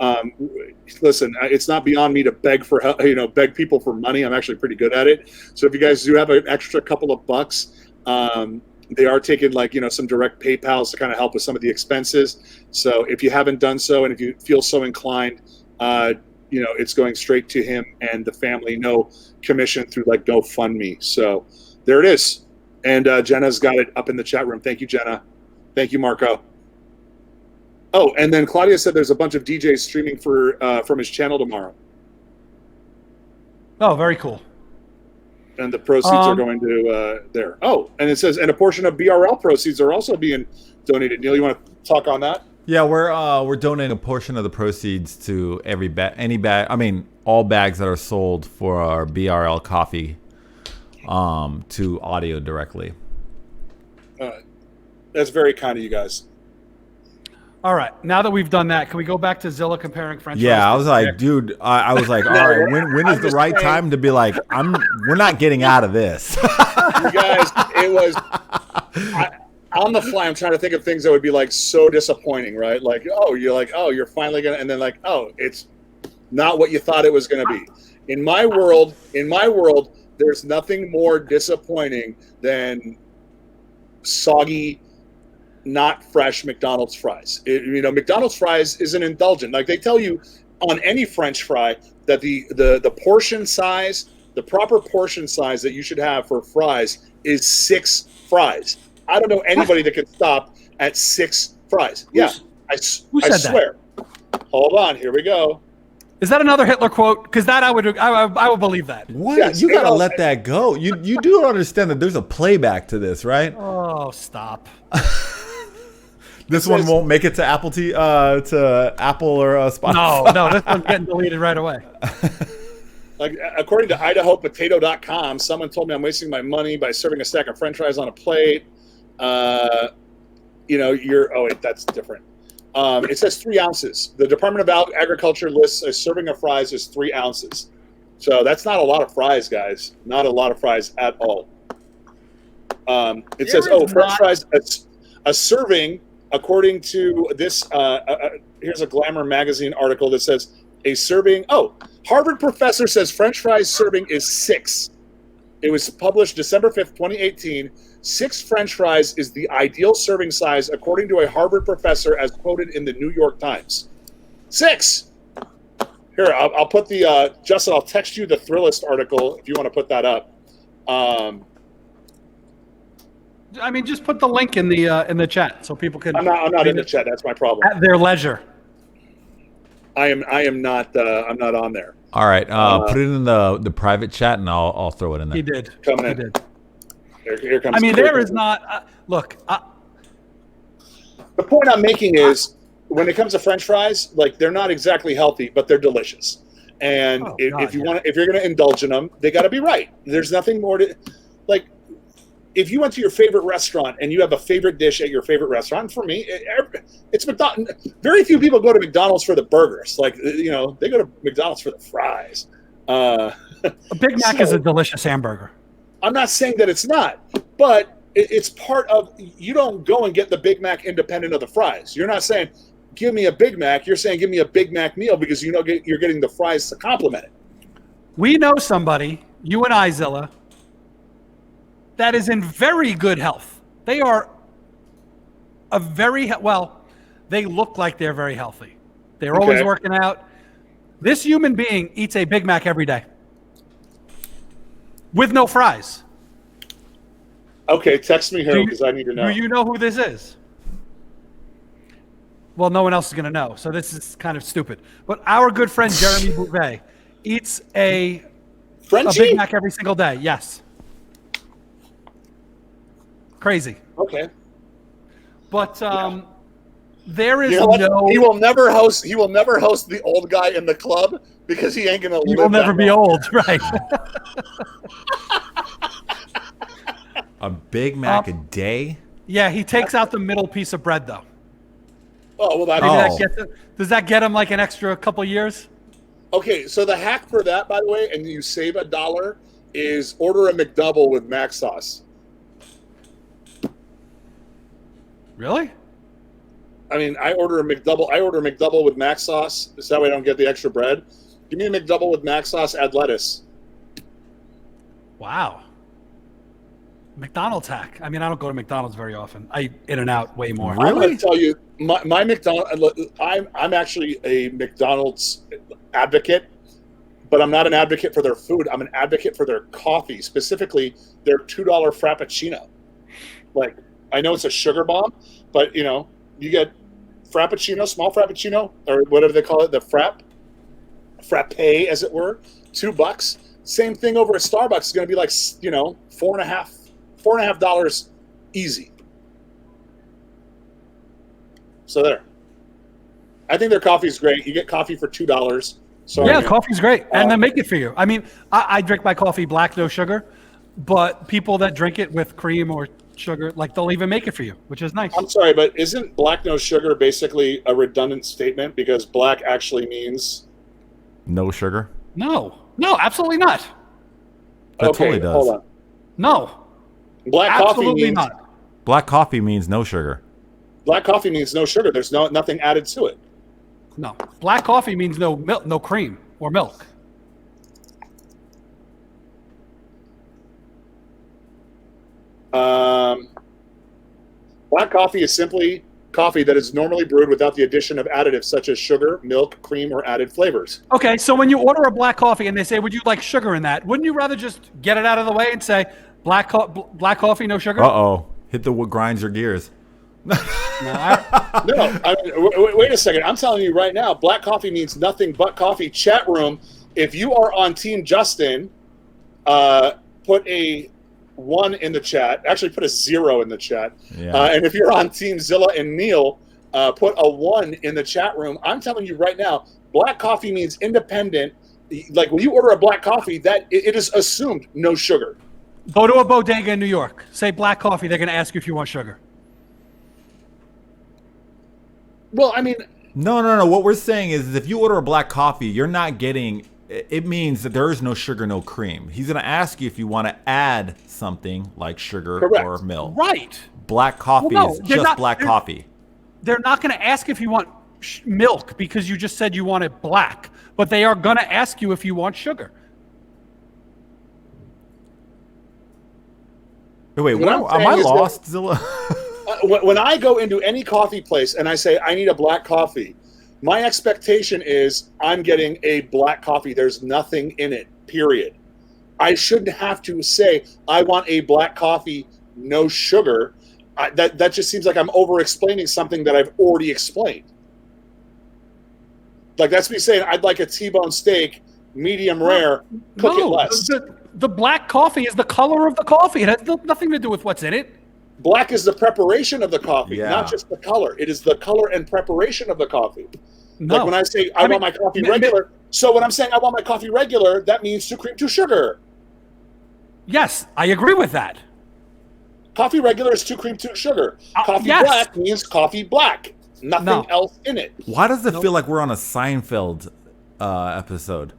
listen, it's not beyond me to beg for help, beg people for money. I'm actually pretty good at it. So if you guys do have an extra couple of bucks, they are taking some direct PayPals to kind of help with some of the expenses. So if you haven't done so, and if you feel so inclined, it's going straight to him and the family, no commission through GoFundMe. So there it is. And Jenna's got it up in the chat room. Thank you, Jenna. Thank you, Marco. Oh, and then Claudia said there's a bunch of DJs streaming from his channel tomorrow. Oh, very cool. And the proceeds are going to there. Oh, and it says, and a portion of BRL proceeds are also being donated. Neil, you want to talk on that? Yeah, we're donating a portion of the proceeds to every bag, all bags that are sold for our BRL coffee, to Audio directly. That's very kind of you guys. All right, now that we've done that, can we go back to Zilla comparing French fries? Yeah, I was like, dude, I was like, all right, when is the right time to be like, we're not getting out of this. You guys, it was on the fly. I'm trying to think of things that would be so disappointing, right? You're finally gonna, and then it's not what you thought it was gonna be. In my world, there's nothing more disappointing than soggy, not fresh McDonald's fries. McDonald's fries isn't indulgent. They tell you on any French fry that the portion size, the proper portion size that you should have for fries is 6 fries. I don't know anybody that can stop at 6 fries. I swear. Hold on, here we go. Is that another Hitler quote? Because that I would believe that. What? Yes, you gotta let that go. You do understand that there's a playback to this, right? Oh, stop. This one won't make it to Apple to Apple or Spotify. No, this one's getting deleted right away. According to IdahoPotato.com, someone told me I'm wasting my money by serving a stack of French fries on a plate. That's different. It says 3 ounces. The Department of Agriculture lists a serving of fries as 3 ounces. So that's not a lot of fries, guys. Not a lot of fries at all. It says, French fries, a serving, according to this, here's a Glamour magazine article that says a serving, Harvard professor says French fries serving is 6. It was published December 5th, 2018. 6 French fries is the ideal serving size, according to a Harvard professor, as quoted in the New York Times. 6! Here, I'll put the, Justin, I'll text you the Thrillist article if you want to put that up. Just put the link in the chat so people can. I'm not in the chat. That's my problem. At their leisure. I am not. I'm not on there. All right, put it in the private chat, and I'll throw it in there. He did. Coming in. He did. Here comes. There is not. Look. The point I'm making is, when it comes to French fries, they're not exactly healthy, but they're delicious. And if you're going to indulge in them, they got to be right. There's nothing more to if you went to your favorite restaurant and you have a favorite dish at your favorite restaurant, for me, it's McDonald's. Very few people go to McDonald's for the burgers. They go to McDonald's for the fries. A Big Mac is a delicious hamburger. I'm not saying that it's not, but it's part of. You don't go and get the Big Mac independent of the fries. You're not saying, give me a Big Mac. You're saying, give me a Big Mac meal because you're getting the fries to complement it. We know somebody, you and I, Zilla, that is in very good health. They are they look like they're very healthy. They're always working out. This human being eats a Big Mac every day with no fries. Okay, text me who, because I need to know. Do you know who this is? Well, no one else is going to know, so this is kind of stupid. But our good friend Jeremy Bouvet eats a Big Mac every single day. Yes. Crazy. Okay. But there is he will never host the old guy in the club because he ain't gonna live. He will never be old, right? A Big Mac a day? Yeah, he takes out the middle piece of bread though. Oh well, Does that get him an extra couple years? Okay, so the hack for that, by the way, and you save $1, is order a McDouble with mac sauce. Really? I mean, I order a McDouble with mac sauce, so that way I don't get the extra bread. Give me a McDouble with mac sauce, add lettuce. Wow. McDonald's hack. I mean, I don't go to McDonald's very often. I eat In-N-Out way more. I'm going to tell you, my McDonald's. I'm actually a McDonald's advocate, but I'm not an advocate for their food. I'm an advocate for their coffee, specifically their $2 Frappuccino. Like, I know it's a sugar bomb, but you get Frappuccino, small Frappuccino, or whatever they call it, the frappe, as it were, $2. Same thing over at Starbucks is going to be like $4.50 easy. So there. I think their coffee is great. You get coffee for $2. So yeah, coffee's great, and they make it for you. I mean, I drink my coffee black, no sugar, but people that drink it with cream or sugar, like they'll even make it for you, which is nice. I'm sorry, but isn't black no sugar basically a redundant statement because black actually means No sugar? No, absolutely not. That okay, totally does. hold on. No, Black absolutely coffee means not. Black coffee means no sugar. black coffee means no sugar. There's nothing added to it. No, black coffee means no milk, no cream or milk. Black coffee is simply coffee that is normally brewed without the addition of additives such as sugar, milk, cream, or added flavors. Okay, so when you order a black coffee and they say, "Would you like sugar in that?" Wouldn't you rather just get it out of the way and say, "Black coffee, no sugar"? Uh-oh. Hit the what grinds your gears. No, wait a second. I'm telling you right now, black coffee means nothing but coffee. Chat room, if you are on Team Justin, put a 1 in the chat. Actually, put a 0 in the chat. Yeah. And if you're on Team Zilla and Neil, put a 1 in the chat room. I'm telling you right now, black coffee means independent. Like when you order a black coffee, that it is assumed no sugar. Go to a bodega in New York. Say black coffee. They're going to ask you if you want sugar. Well, I mean, No. What we're saying is if you order a black coffee, you're not getting... It means that there is no sugar, no cream. He's going to ask you if you want to add something like sugar Correct. or milk. Right. Black coffee Well, no, is they're just not- black they're- coffee. They're not going to ask if you want milk because you just said you want it black, but they are going to ask you if you want sugar. Wait, What I'm am I saying is that- lost, Zilla? when I go into any coffee place and I say I need a black coffee, my expectation is I'm getting a black coffee. There's nothing in it, period. I shouldn't have to say I want a black coffee, no sugar. That just seems like I'm over-explaining something that I've already explained. Like that's me saying I'd like a T-bone steak, medium rare, cook it less. The black coffee is the color of the coffee. It has nothing to do with what's in it. Black is the preparation of the coffee, Yeah. not just the color. It is the color and preparation of the coffee. No. Like when I say I want my coffee regular, so when I'm saying I want my coffee regular, that means 2 cream, 2 sugar. Yes, I agree with that. Coffee regular is 2 cream, 2 sugar. Coffee yes. black means coffee black. Nothing No. else in it. Why does it feel like we're on a Seinfeld episode?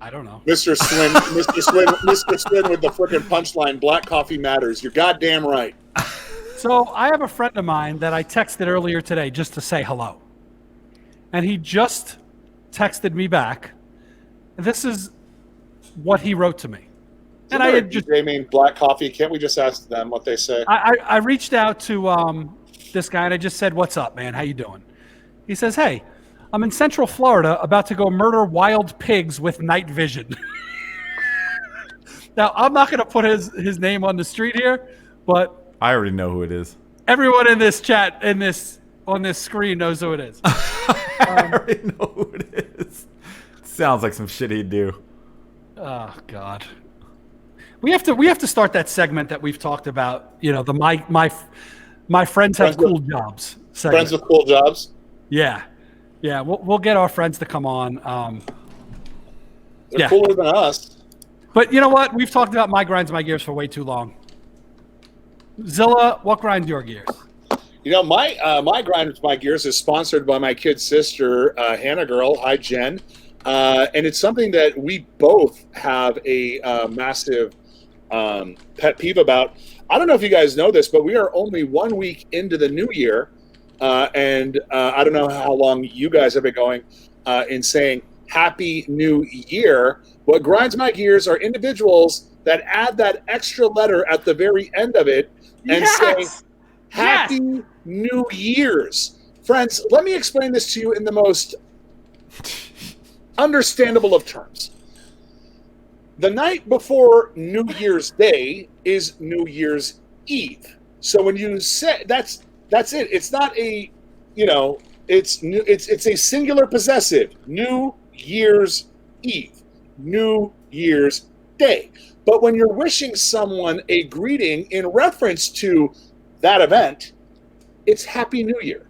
I don't know. Mr. Swin, Mr. Swin with the frickin' punchline, black coffee matters. You're goddamn right. So I have a friend of mine that I texted earlier today just to say hello. And he just texted me back. This is what he wrote to me. And I had just They mean black coffee. Can't we just ask them what they say? I reached out to this guy and I just said, "What's up, man? How you doing?" He says, "Hey, I'm in Central Florida about to go murder wild pigs with night vision." Now, I'm not going to put his name on the street here, but I already know who it is. everyone in this chat on this screen knows who it is. I already know who it is. Sounds like some shit he'd do. Oh God. We have to start that segment that we've talked about, the my friends have cool jobs segment. Friends with cool jobs. Yeah. Yeah, we'll get our friends to come on. They're Yeah. cooler than us. But you know what? We've talked about my grinds, my gears for way too long. Zilla, what grinds your gears? You know, my grind with my gears is sponsored by my kid sister, Hannah Girl. Hi, Jen. And it's something that we both have a massive pet peeve about. I don't know if you guys know this, but we are only 1 week into the new year. And I don't know how long you guys have been going in saying Happy New Year. What grinds my gears are individuals that add that extra letter at the very end of it and say Happy New Year's. Friends, let me explain this to you in the most understandable of terms. The night before New Year's Day is New Year's Eve. So when you say that's it. It's not a, it's a singular possessive. New Year's Eve, New Year's Day. But when you're wishing someone a greeting in reference to that event, it's Happy New Year.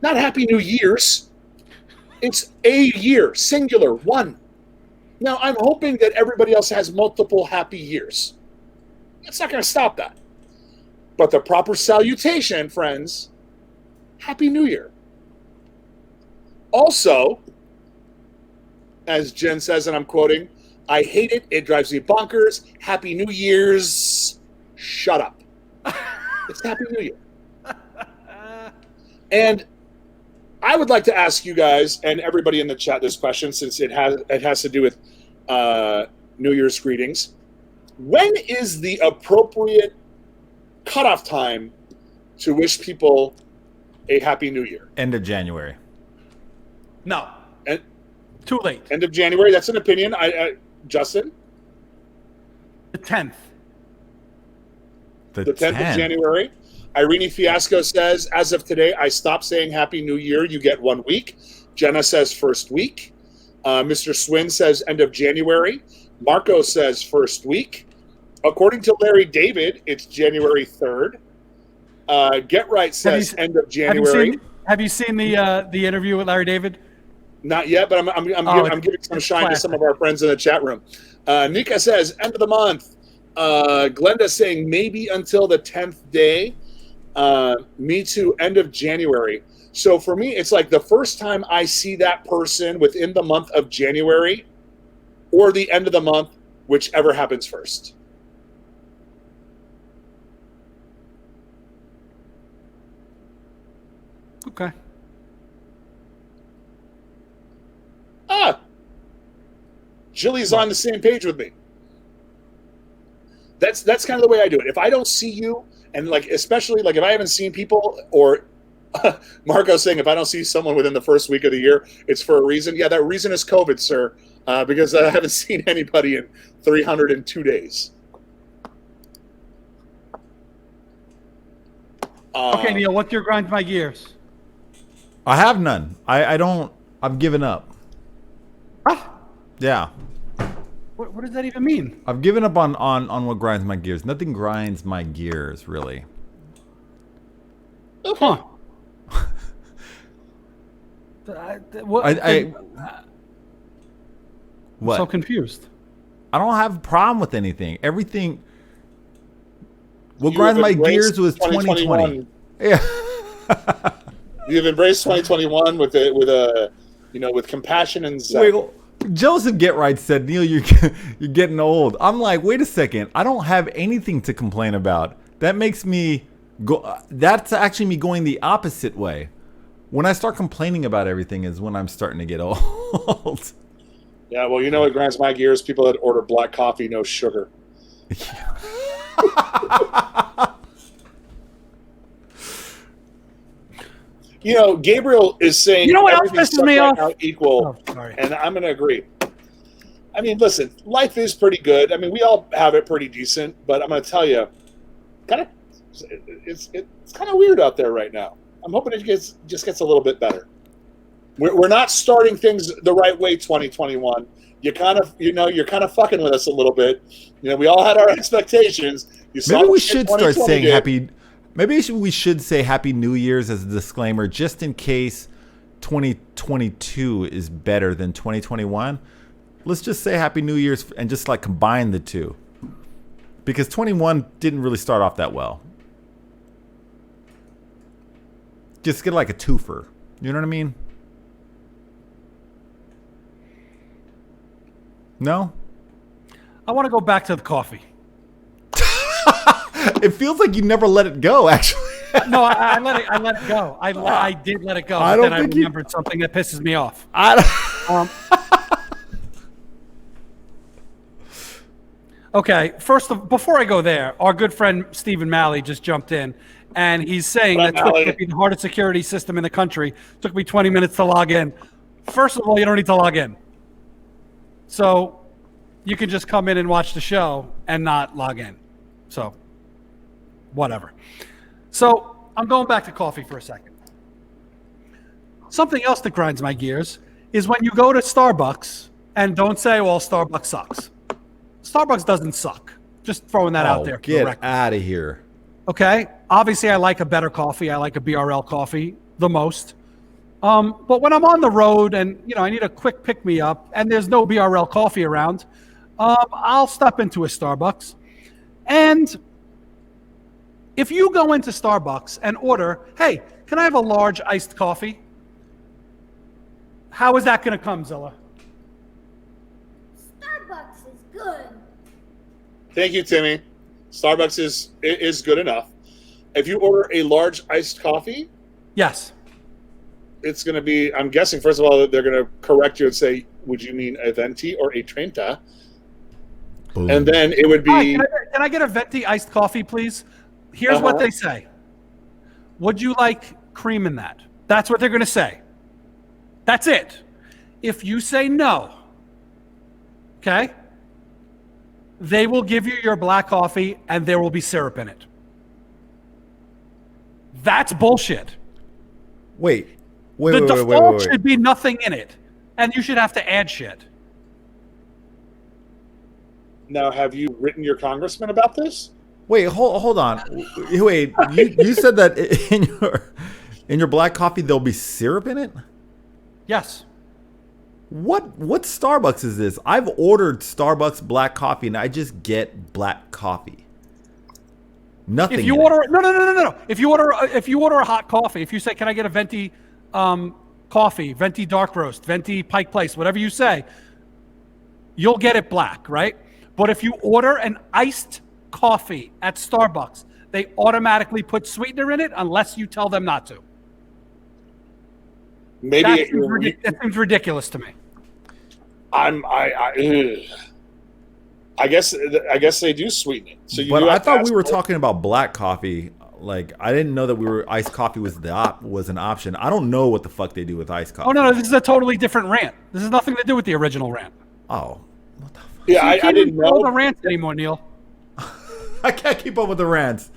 Not Happy New Year's. It's a year, singular, one. Now, I'm hoping that everybody else has multiple happy years. It's not going to stop that. But the proper salutation, friends, Happy New Year. Also, as Jen says, and I'm quoting, I hate it. It drives me bonkers. Happy New Year's. Shut up. It's Happy New Year. And I would like to ask you guys and everybody in the chat this question, since it has to do with New Year's greetings. When is the appropriate cutoff time to wish people a Happy New Year? End of January. No. And Too late. end of January. That's an opinion. Justin? The 10th. The 10th of January. Irene Fiasco says, as of today, I stopped saying Happy New Year. You get 1 week. Jenna says first week. Mr. Swin says end of January. Marco says first week. According to Larry David, it's January 3rd. Get Right says end of January. Have you seen the interview with Larry David? Not yet, but I'm giving some shine to some of our friends in the chat room. Nika says end of the month. Glenda saying maybe until the 10th day. Me too, end of January. So for me, it's like the first time I see that person within the month of January or the end of the month, whichever happens first. Okay. Jilly's on the same page with me. That's kind of the way I do it. If I don't see you, and especially if I haven't seen people, or Marco saying if I don't see someone within the first week of the year, it's for a reason. Yeah, that reason is COVID, sir, because I haven't seen anybody in 302 days. Okay, Neil, what's your grind my gears? I have none. I don't. I've given up. Ah, Yeah. what does that even mean? I've given up on what grinds my gears. Nothing grinds my gears, really. Huh. What? I'm What? so confused. I don't have a problem with anything. Everything. What You grinds have my embraced gears was 2020. Yeah. You've embraced 2021 with compassion and Wait, Joseph Getright said, Neil, you're getting old. I'm like, wait a second. I don't have anything to complain about. That makes me go. That's actually me going the opposite way. When I start complaining about everything is when I'm starting to get old. Yeah, well, you know what grinds my gears? People that order black coffee, no sugar. Gabriel is saying, You know what else everything's pisses me right off? now equal, Sorry. and I'm going to agree. I mean, listen, life is pretty good. I mean, we all have it pretty decent, but I'm going to tell you, it's kind of weird out there right now. I'm hoping it just gets a little bit better. We're not starting things the right way, 2021. You're kind of fucking with us a little bit. We all had our expectations. Maybe we should start saying happy. Maybe we should say Happy New Year's as a disclaimer, just in case 2022 is better than 2021. Let's just say Happy New Year's and just combine the two, because 21 didn't really start off that well. just get like a twofer. You know what I mean? No? I want to go back to the coffee. It feels like you never let it go, actually. No, I let it go. I did let it go. I But don't then I think remembered something that pisses me off. I Okay, before I go there, our good friend Stephen Malley just jumped in, and he's saying What that up, Twitch Malley? might be the hardest security system in the country. Took me 20 minutes to log in. First of all, you don't need to log in. So you can just come in and watch the show and not log in. So whatever. So I'm going back to coffee for a second. Something else that grinds my gears is when you go to Starbucks and don't say, well, Starbucks sucks. Starbucks doesn't suck. Just throwing that out there. For the Get record. out of here. Okay. Obviously, I like a better coffee. I like a BRL coffee the most. But when I'm on the road and I need a quick pick me up and there's no BRL coffee around, I'll step into a Starbucks. And if you go into Starbucks and order, hey, can I have a large iced coffee? How is that going to come, Zilla? Starbucks is good. Thank you, Timmy. Starbucks is good enough. If you order a large iced coffee, Yes. it's going to be, I'm guessing, first of all, they're going to correct you and say, would you mean a venti or a trenta? Boom. And then it would Hi, be, can I get a venti iced coffee, please? Here's what they say. Would you like cream in that? That's what they're going to say. That's it. If you say no, okay, they will give you your black coffee and there will be syrup in it. That's bullshit. Wait. The default should be nothing in it, and you should have to add shit. now, have you written your congressman about this? Wait, hold on. Wait, you said that in your black coffee there'll be syrup in it? Yes. What Starbucks is this? I've ordered Starbucks black coffee and I just get black coffee. Nothing. If you in order it. no. If you order a hot coffee, if you say, "Can I get a venti coffee, venti dark roast, venti Pike Place," whatever you say, you'll get it black, right? But if you order an iced coffee at Starbucks, they automatically put sweetener in it unless you tell them not to. Maybe That seems ridiculous to me. I guess they do sweeten it. So you But do I have to thought ask we were for it. talking about black coffee. Like I didn't know that iced coffee was was an option. I don't know what the fuck they do with iced coffee. Oh no, this is a totally different rant. This has nothing to do with the original rant. Oh, what the fuck? Yeah, So you I can't didn't even follow know. the rants anymore, Neil. I can't keep up with the rants.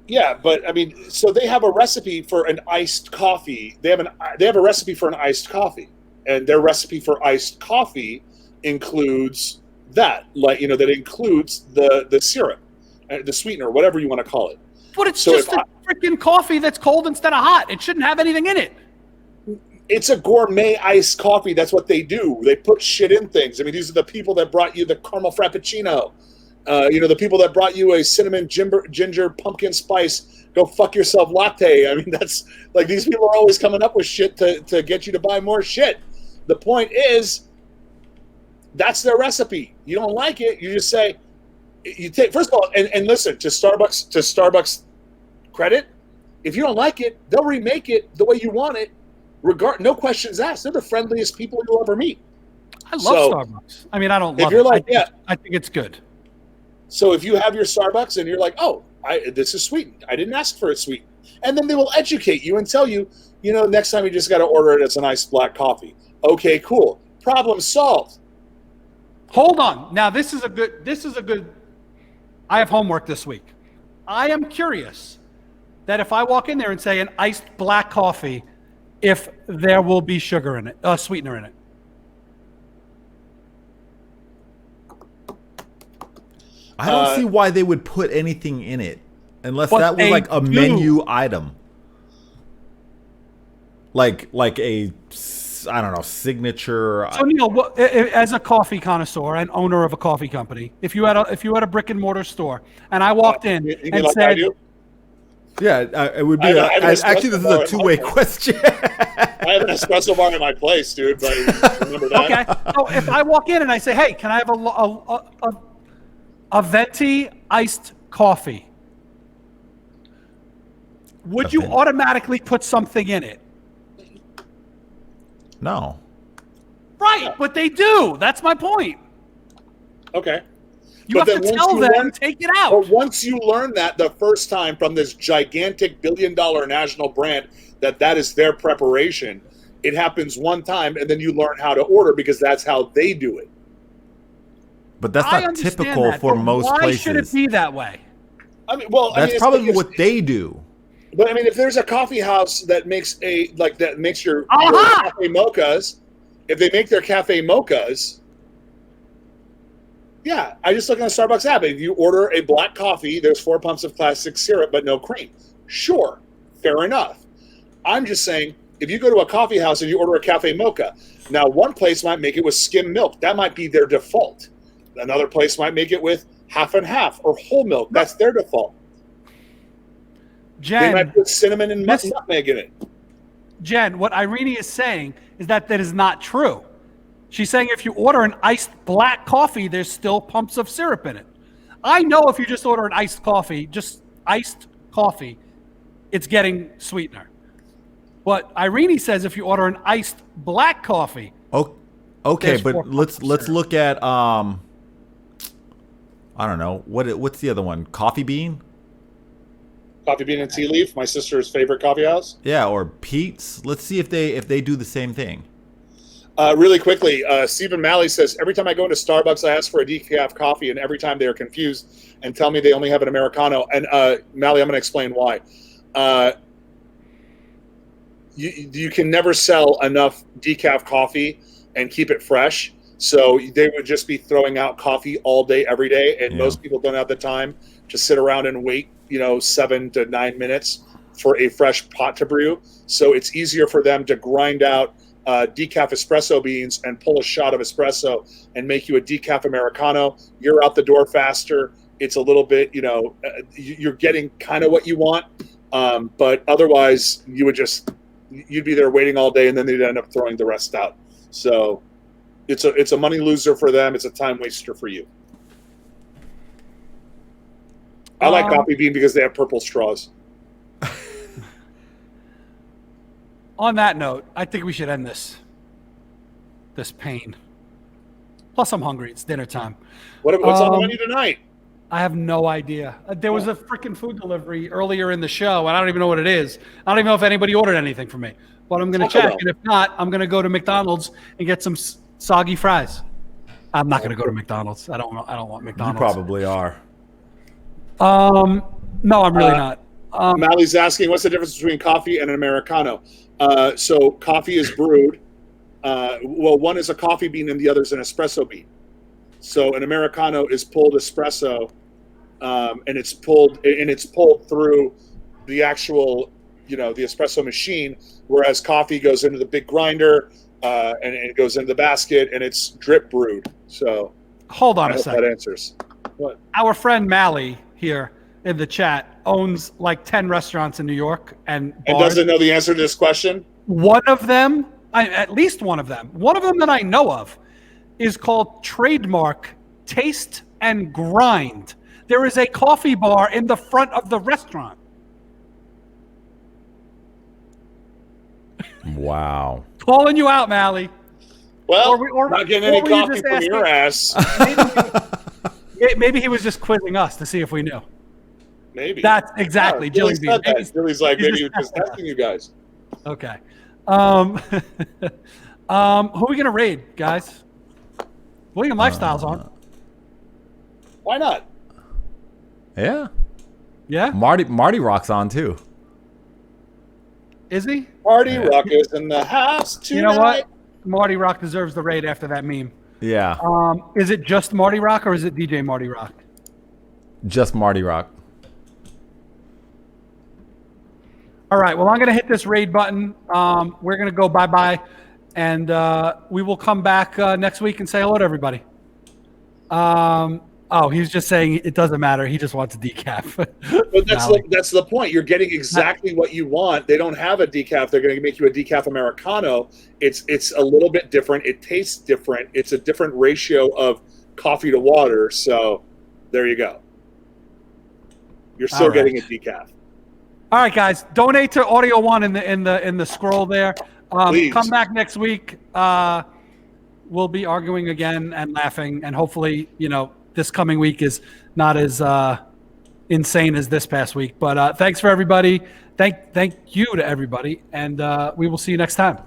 Yeah, but I mean, so they have a recipe for an iced coffee. They have a recipe for an iced coffee, and their recipe for iced coffee includes that, that includes the syrup, the sweetener, whatever you want to call it. But it's So just if a freaking coffee that's cold instead of hot. It shouldn't have anything in it. It's a gourmet iced coffee. That's what they do. They put shit in things. I mean, these are the people that brought you the caramel frappuccino. The people that brought you a cinnamon ginger pumpkin spice go fuck yourself latte. I mean, that's like these people are always coming up with shit to get you to buy more shit. The point is, that's their recipe. You don't like it, you just say, you take, first of all, and listen, to Starbucks credit, if you don't like it, they'll remake it the way you want it, no questions asked. They're the friendliest people you'll ever meet. I love So, Starbucks. I mean, I don't if love you're it. like, I think it's good. So if you have your Starbucks and you're like, oh, this is sweetened. I didn't ask for it sweetened. And then they will educate you and tell you, next time you just got to order it as a nice black coffee. Okay, cool. Problem solved. Hold on. Now this is a good. I have homework this week. I am curious that if I walk in there and say an iced black coffee, if there will be sugar in it, sweetener in it. I don't see why they would put anything in it unless But that was they like a do. menu item. Like a, I don't know, signature. So Neil, as a coffee connoisseur and owner of a coffee company, if you had a brick and mortar store and I walked in You mean and like I said, do? Yeah, it would be. I have an Actually, this is espresso bar a at two-way my house. question. I have an espresso bar at my place, dude. But remember that? Okay. So if I walk in and I say, "Hey, can I have a venti iced coffee?" Would you venti. automatically put something in it? No. Right, but they do. That's my point. Okay. You But have to then once tell you them, learn- take it But out. once you learn that the first time from this gigantic billion-dollar national brand that is their preparation, it happens one time, and then you learn how to order because that's how they do it. But that's I not understand typical that, for but most why places. should it be that way? I mean, well, That's it's probably because- what they do. But I mean, if there's a coffee house that makes your Aha! cafe mochas, if they make their cafe mochas, yeah, I just look on the Starbucks app. If you order a black coffee, there's 4 pumps of classic syrup, but no cream. Sure, fair enough. I'm just saying, if you go to a coffee house and you order a cafe mocha, now one place might make it with skim milk. That might be their default. Another place might make it with half and half or whole milk. That's their default. They Jen, might put cinnamon and Miss- nutmeg in it. Jen, what Irene is saying is that is not true. She's saying if you order an iced black coffee, there's still pumps of syrup in it. I know if you just order an iced coffee, it's getting sweetener. But Irene says if you order an iced black coffee, Okay, There's 4 but pumps let's of look at I don't know what's the other one? Coffee Bean? Coffee Bean and Tea Leaf, my sister's favorite coffee house. Yeah, or Pete's. Let's see if they do the same thing. Really quickly, Stephen Malley says, every time I go into Starbucks, I ask for a decaf coffee, and every time they are confused and tell me they only have an Americano. And Malley, I'm going to explain why. You can never sell enough decaf coffee and keep it fresh. So they would just be throwing out coffee all day, every day. And Yeah. most people don't have the time to sit around and wait, 7 to 9 minutes for a fresh pot to brew. So it's easier for them to grind out decaf espresso beans and pull a shot of espresso and make you a decaf Americano. You're out the door faster. It's a little bit, you're getting kind of what you want. But otherwise, you'd be there waiting all day, and then they'd end up throwing the rest out. So it's a money loser for them. It's a time waster for you. I like Coffee Bean because they have purple straws. on that note, I think we should end this pain. Plus, I'm hungry. It's dinner time. What's on the menu tonight? I have no idea. There was a freaking food delivery earlier in the show, and I don't even know what it is. I don't even know if anybody ordered anything for me. But I'm going to check, and if not, I'm going to go to McDonald's and get some soggy fries. I'm not going to go to McDonald's. I don't want McDonald's. You probably are. No, I'm really not. Mally's asking, what's the difference between coffee and an Americano? So coffee is brewed. One is a coffee bean and the other is an espresso bean. So an Americano is pulled espresso, and it's pulled through the actual, the espresso machine, whereas coffee goes into the big grinder, and it goes into the basket, and it's drip brewed. So Hold on I a hope second. that answers. What? Our friend Mally here in the chat owns like 10 restaurants in New York and And bars. doesn't know the answer to this question? One of them, at least one of them that I know of, is called Trademark Taste and Grind. There is a coffee bar in the front of the restaurant. Wow. Calling you out, Mally. Well, Or not getting or any were you coffee just from your asking- ass. Maybe he was just quizzing us to see if we knew. Maybe. That's exactly. Billy Jilly said Bean. that. Billy's like, he's maybe he was just just testing you guys. Okay. Who are we gonna raid, guys? William Lifestyle's on. Why not? Yeah. Yeah, Marty rocks on too. is he? Marty Yeah. Rock is in the house tonight. You know what? Marty Rock deserves the raid after that meme. Yeah. Is it just Marty Rock or is it DJ Marty Rock? Just Marty Rock. All right. Well, I'm going to hit this raid button. We're going to go bye-bye, and we will come back next week and say hello to everybody. Oh, he was just saying it doesn't matter. He just wants a decaf. But Valley. that's the point. You're getting exactly what you want. They don't have a decaf. They're going to make you a decaf Americano. It's a little bit different. It tastes different. It's a different ratio of coffee to water. So there you go. You're still All right. getting a decaf. All right, guys, donate to Audio One in the scroll there. Please. Come back next week. We'll be arguing again and laughing, and hopefully, this coming week is not as insane as this past week. But thanks for everybody. Thank you to everybody, and we will see you next time.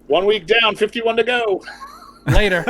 1 week down, 51 to go. Later.